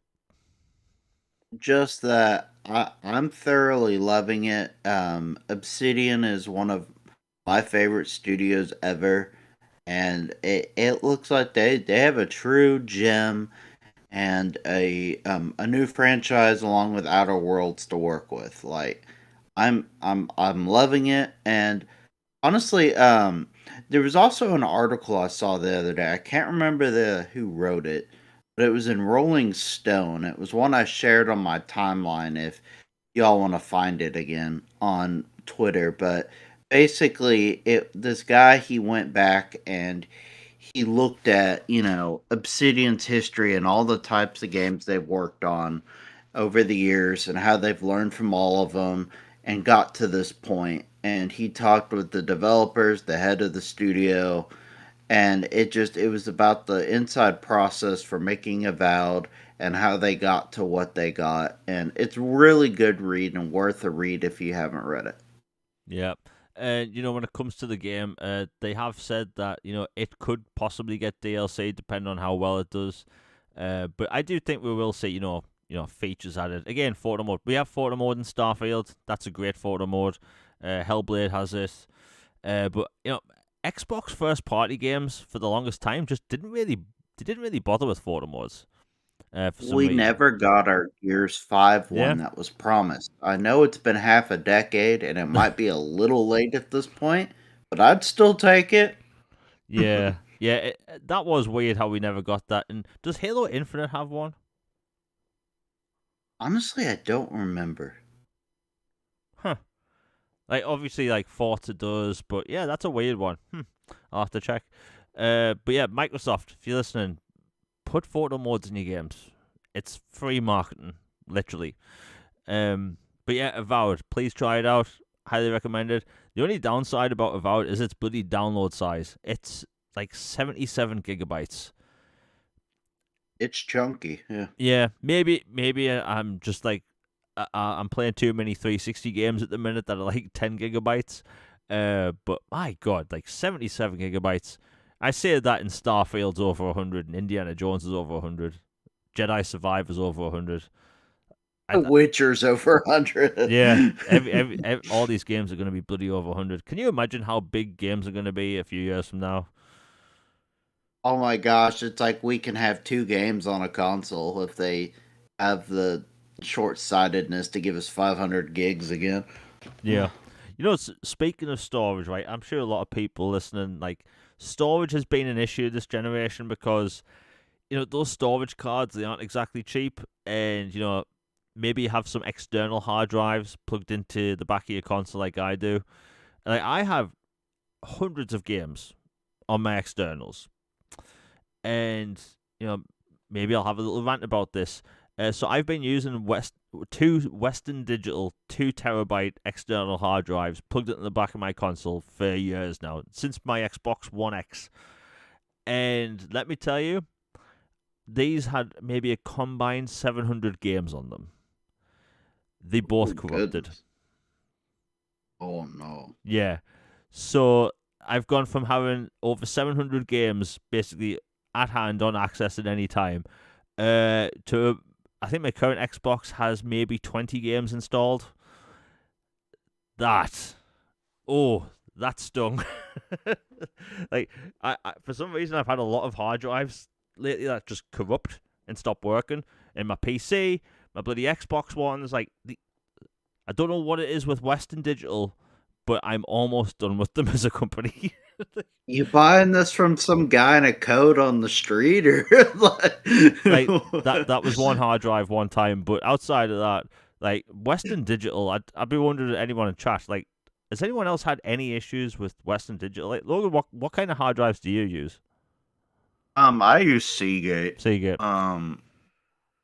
Just that I'm thoroughly loving it. Obsidian is one of my favorite studios ever, and it looks like they have a true gem and a new franchise along with Outer Worlds to work with. Like I'm loving it, and honestly, there was also an article I saw the other day. I can't remember the who wrote it, but it was in Rolling Stone. It was one I shared on my timeline. If y'all want to find it again on Twitter, but basically, it this guy he went back and he looked at Obsidian's history and all the types of games they've worked on over the years and how they've learned from all of them and got to this point. And he talked with the developers, the head of the studio, and it was about the inside process for making Avowed and how they got to what they got. And it's really good read and worth a read if you haven't read it. Yeah. And when it comes to the game, they have said that it could possibly get DLC depending on how well it does. But I do think we will see features added. Again, photo mode. We have photo mode in Starfield. That's a great photo mode. Hellblade has it. But Xbox first party games for the longest time just didn't really bother with photo modes. For some We reason. never got our Gears 5 Yeah. one that was promised. I know it's been half a decade and it might be a little late at this point, but I'd still take it. Yeah. Yeah. That was weird how we never got that. And does Halo Infinite have one? Honestly, I don't remember. Huh. Like obviously, like Forza does, but yeah, that's a weird one. I'll have to check. But yeah, Microsoft, if you're listening, put photo modes in your games. It's free marketing, literally. But yeah, Avowed, please try it out. Highly recommended. The only downside about Avowed is its bloody download size. It's like 77 gigabytes. It's chunky, yeah. Yeah, maybe I'm just like I'm playing too many 360 games at the minute that are like 10 gigabytes. But my god, like 77 gigabytes. I say that in Starfield's over 100, and Indiana Jones is over 100, Jedi Survivor's over 100. Witcher's over 100. Yeah, every all these games are going to be bloody over 100. Can you imagine how big games are going to be a few years from now? Oh my gosh, it's like we can have two games on a console if they have the short sightedness to give us 500 gigs again. Yeah. Speaking of storage, right? I'm sure a lot of people listening, like, storage has been an issue this generation because, those storage cards, they aren't exactly cheap. And, maybe you have some external hard drives plugged into the back of your console like I do. Like, I have hundreds of games on my externals. And, maybe I'll have a little rant about this. So I've been using two Western Digital 2 terabyte external hard drives plugged into the back of my console for years now, since my Xbox One X. And let me tell you, these had maybe a combined 700 games on them. They both corrupted. Goodness. Oh no. Yeah. So I've gone from having over 700 games basically at hand on access at any time to I think my current Xbox has maybe 20 games installed. That stung. Like I for some reason I've had a lot of hard drives lately that just corrupt and stop working. And my PC, my bloody Xbox Ones, like I don't know what it is with Western Digital, but I'm almost done with them as a company. You buying this from some guy in a coat on the street, or like that was one hard drive one time, but outside of that, like Western Digital, I'd be wondering if anyone in chat, like, has anyone else had any issues with Western Digital? Like, Logan, what kind of hard drives do you use? I use Seagate. Seagate.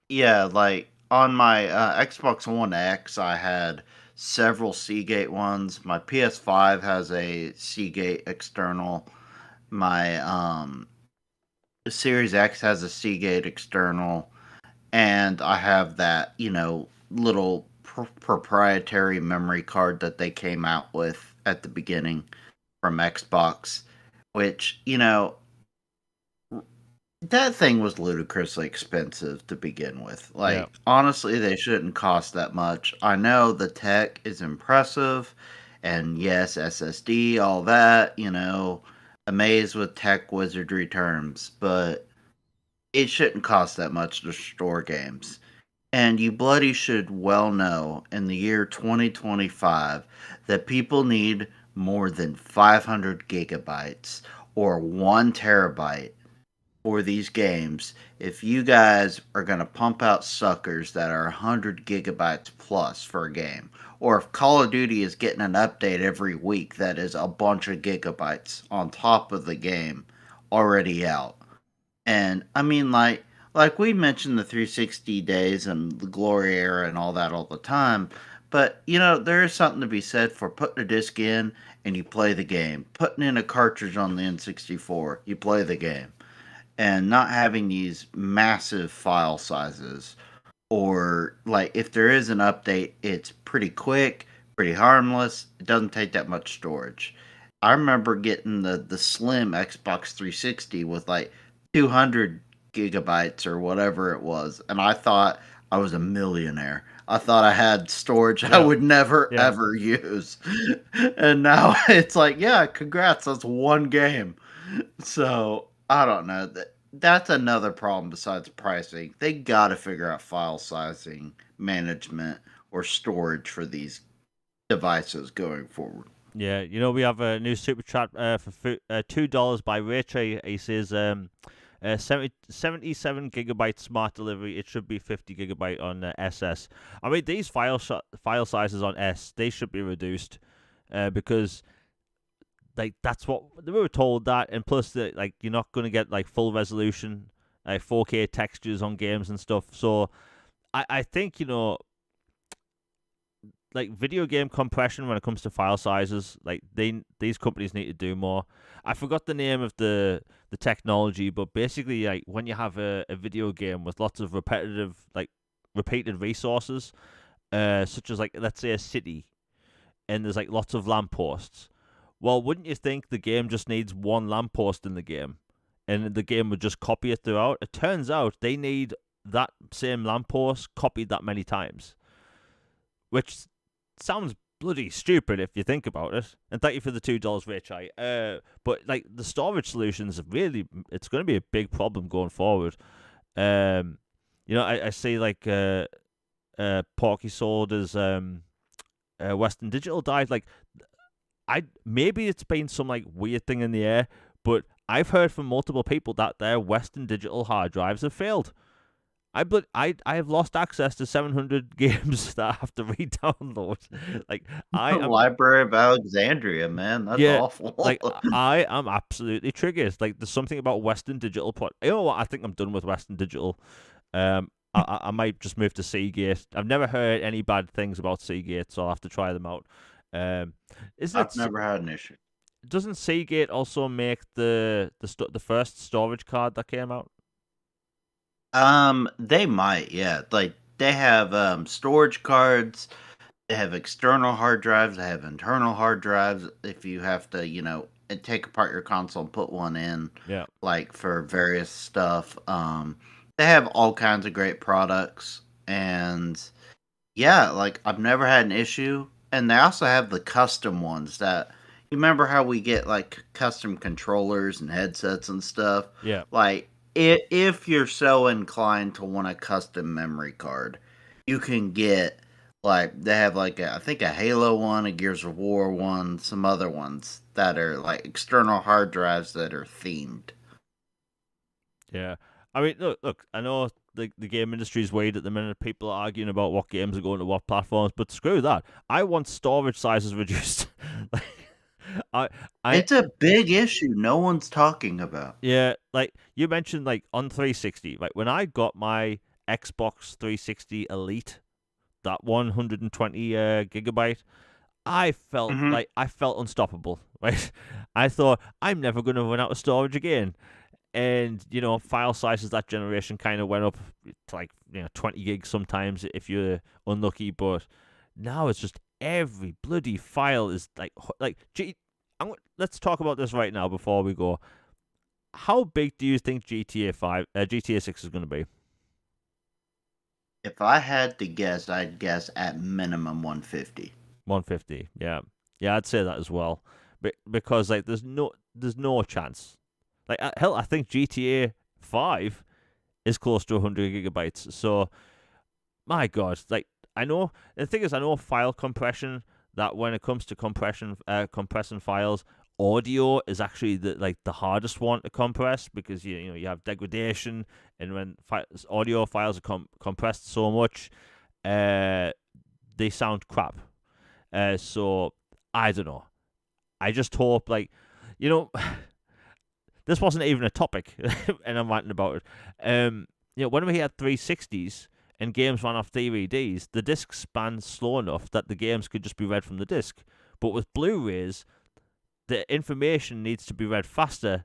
Yeah, like on my Xbox One X, I had several Seagate ones. My PS5 has a Seagate external. My Series X has a Seagate external, and I have that little proprietary memory card that they came out with at the beginning from Xbox, which, that thing was ludicrously expensive to begin with. Yeah. Like, honestly, they shouldn't cost that much. I know the tech is impressive, and yes, SSD, all that, amazed with tech wizardry terms, but it shouldn't cost that much to store games. And you bloody should well know in the year 2025 that people need more than 500 gigabytes or 1 terabyte for these games if you guys are going to pump out suckers that are 100 gigabytes plus for a game. Or if Call of Duty is getting an update every week that is a bunch of gigabytes on top of the game already out. And I mean, like we mentioned the 360 days and the glory era and all that all the time, but there is something to be said for putting a disc in and you play the game, putting in a cartridge on the N64, you play the game, and not having these massive file sizes. Or like if there is an update, it's pretty quick, pretty harmless. It doesn't take that much storage. I remember getting the slim Xbox 360 with like 200 gigabytes or whatever it was, and I thought I was a millionaire. I thought I had storage I Yeah. would never Yeah. ever use. And now it's like, yeah, congrats, that's one game. So, I don't know. That's another problem besides pricing. They got to figure out file sizing, management, or storage for these devices going forward. Yeah, we have a new super chat for $2 by Raytrey. He says 77 gigabyte smart delivery. It should be 50 gigabyte on SS. I mean, these file sizes on S, they should be reduced because like that's what we were told that, and plus like you're not going to get like full resolution, 4K textures on games and stuff. So I think like video game compression when it comes to file sizes, like these companies need to do more. I forgot the name of the technology, but basically like when you have a video game with lots of repeated resources, such as like let's say a city, and there's like lots of lampposts. Well, wouldn't you think the game just needs one lamppost in the game, and the game would just copy it throughout? It turns out they need that same lamppost copied that many times, which sounds bloody stupid if you think about it. And thank you for the $2, Rich. But like the storage solutions, it's going to be a big problem going forward. I see like Porky Sword as Western Digital died. Like, maybe it's been some like weird thing in the air, but I've heard from multiple people that their Western Digital hard drives have failed. I have lost access to 700 games that I have to re-download. Like The Library of Alexandria, man, that's awful. Like I am absolutely triggered. Like there's something about Western Digital. You know what? I think I'm done with Western Digital. I might just move to Seagate. I've never heard any bad things about Seagate, so I'll have to try them out. I've never had an issue. Doesn't Seagate also make the first storage card that came out? They might, yeah. Like they have storage cards, they have external hard drives, they have internal hard drives if you have to, take apart your console and put one in. Yeah. Like for various stuff. They have all kinds of great products, and yeah, like I've never had an issue. And they also have the custom ones that you remember how we get like custom controllers and headsets and stuff? Yeah. Like if you're so inclined to want a custom memory card, you can get like they have like I think a Halo one, a Gears of War one, some other ones that are like external hard drives that are themed. Yeah. I mean, look. I know the game industry is weird at the minute. People are arguing about what games are going to what platforms, but screw that. I want storage sizes reduced. It's a big issue no one's talking about. Yeah, like you mentioned, like on 360. Like when I got my Xbox 360 Elite, that 120 gigabyte, I felt like I felt unstoppable. Right, I thought I'm never going to run out of storage again. And file sizes that generation kind of went up to like 20 gigs sometimes if you're unlucky. But now it's just every bloody file is let's talk about this right now before we go. How big do you think GTA 6 is going to be? If I had to guess, I'd guess at minimum 150. 150. Yeah, I'd say that as well. Because like there's no chance. Like hell, I think GTA 5 is close to 100 gigabytes. So my God, like I know the thing is I know file compression, that when it comes to compressing files, audio is actually the hardest one to compress, because you have degradation, and when audio files are compressed so much, they sound crap. So I don't know. I just hope this wasn't even a topic, and I'm ranting about it. When we had 360s and games ran off DVDs, the disc span slow enough that the games could just be read from the disc. But with Blu-rays, the information needs to be read faster,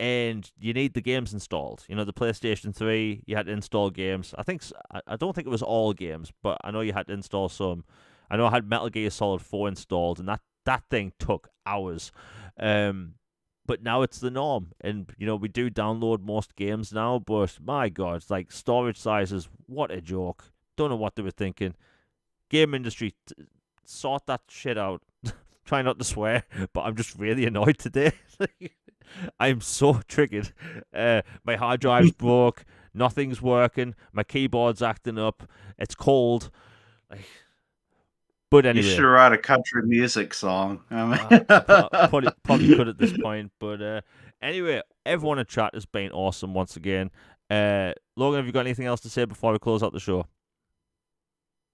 and you need the games installed. The PlayStation 3, you had to install games. I don't think it was all games, but I know you had to install some. I know I had Metal Gear Solid 4 installed, and that thing took hours. But now it's the norm, and we do download most games now. But my God, like storage sizes, what a joke! Don't know what they were thinking. Game industry, sort that shit out. Try not to swear, but I'm just really annoyed today. I'm so triggered. My hard drive's broke. Nothing's working. My keyboard's acting up. It's cold. But anyway, you should write a country music song. probably could at this point. But anyway, everyone in chat has been awesome once again. Logan, have you got anything else to say before we close out the show?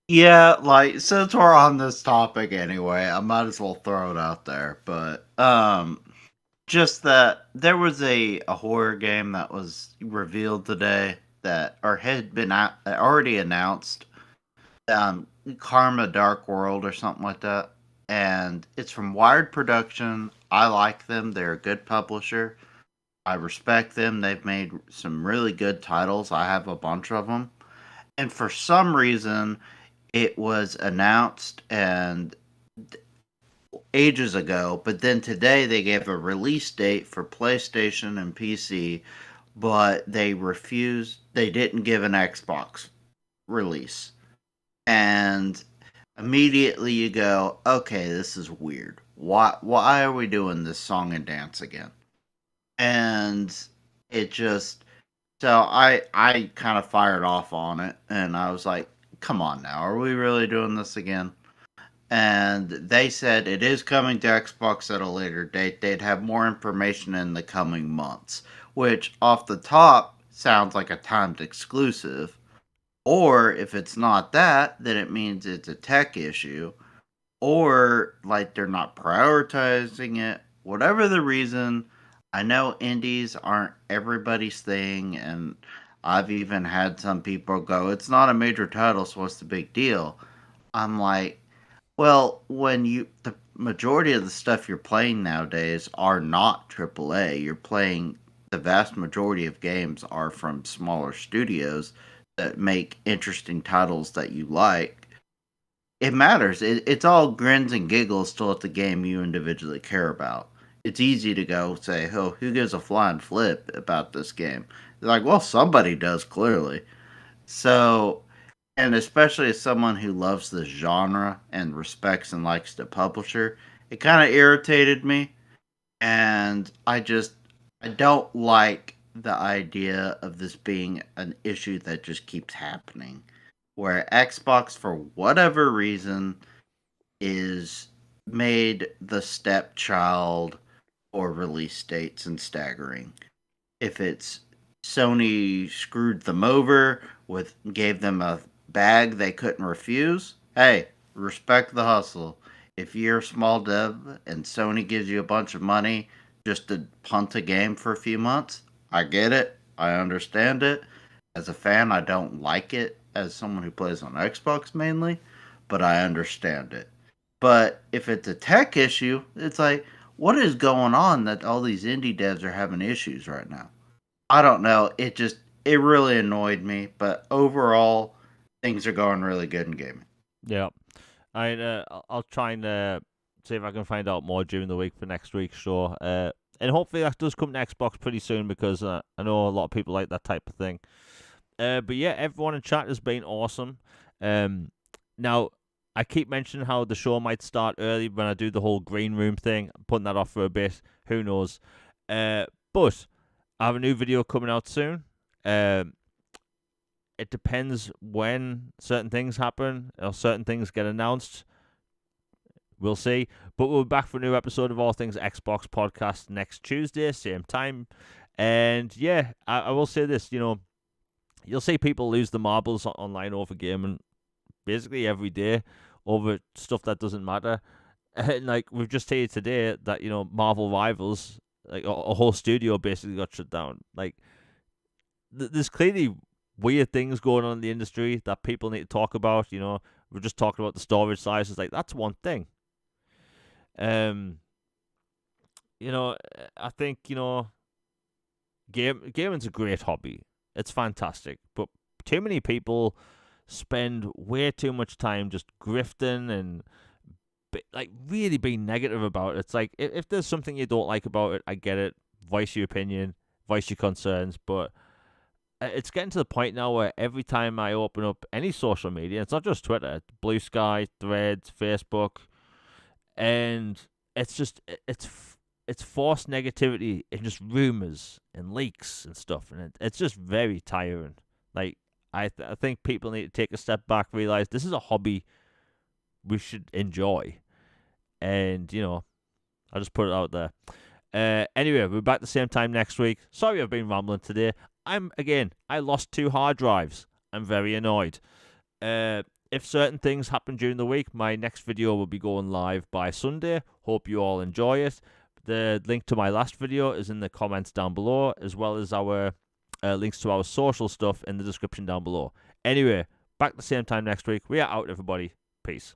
Yeah, like since we're on this topic anyway, I might as well throw it out there. But just that there was a horror game that was revealed today that or had been already announced. Karma Dark World or something like that. And it's from Wired Production. I like them. They're a good publisher. I respect them. They've made some really good titles. I have a bunch of them. And for some reason, it was announced and ages ago, but then today they gave a release date for PlayStation and PC, but they refused. They didn't give an Xbox release. And immediately you go, okay, this is weird. Why are we doing this song and dance again? And it just so I kind of fired off on it, and I was like, come on now, are we really doing this again? And they said it is coming to Xbox at a later date. They'd have more information in the coming months, which off the top sounds like a timed exclusive. Or if it's not that, then it means it's a tech issue. Or like they're not prioritizing it. Whatever the reason, I know indies aren't everybody's thing, and I've even had some people go, it's not a major title, so what's the big deal? I'm like, well, the majority of the stuff you're playing nowadays are not AAA. You're playing the vast majority of games are from smaller studios that make interesting titles that you like. It matters. It's all grins and giggles still at the game you individually care about. It's easy to go say, oh, who gives a flying flip about this game? They're like, well, somebody does, clearly. So, and especially as someone who loves the genre and respects and likes the publisher, it kind of irritated me. And I don't like the idea of this being an issue that just keeps happening. Where Xbox, for whatever reason, is made the stepchild for release dates and staggering. If it's Sony screwed them over gave them a bag they couldn't refuse, hey, respect the hustle. If you're a small dev and Sony gives you a bunch of money just to punt a game for a few months, I get it. I understand it. As a fan, I don't like it as someone who plays on Xbox mainly, but I understand it. But if it's a tech issue, it's like, what is going on that all these indie devs are having issues right now? I don't know. It really annoyed me, but overall, things are going really good in gaming. Yeah. I'll try and see if I can find out more during the week for next week's show. And hopefully that does come to Xbox pretty soon because I know a lot of people like that type of thing. But yeah, everyone in chat has been awesome. Now, I keep mentioning how the show might start early when I do the whole green room thing. I'm putting that off for a bit. Who knows? But I have a new video coming out soon. It depends when certain things happen or certain things get announced. We'll see. But we'll be back for a new episode of All Things Xbox podcast next Tuesday, same time. And yeah, I will say this, you'll see people lose the marbles online over gaming basically every day over stuff that doesn't matter. And like we've just heard today that, Marvel Rivals, like a whole studio basically got shut down. Like there's clearly weird things going on in the industry that people need to talk about. We're just talking about the storage sizes. Like that's one thing. I think gaming's a great hobby. It's fantastic, but too many people spend way too much time just grifting and really being negative about it. It's like if there's something you don't like about it, I get it. Voice your opinion, voice your concerns, but it's getting to the point now where every time I open up any social media, it's not just Twitter, Blue Sky, Threads, Facebook, and it's forced negativity and just rumors and leaks and stuff, and it's just very tiring. Like I think people need to take a step back, realize this is a hobby we should enjoy, and I'll just put it out there. Anyway, we're back the same time next week. Sorry I've been rambling today. I lost 2 hard drives. I'm very annoyed. If certain things happen during the week, my next video will be going live by Sunday. Hope you all enjoy it. The link to my last video is in the comments down below, as well as our links to our social stuff in the description down below. Anyway, back the same time next week. We are out, everybody. Peace.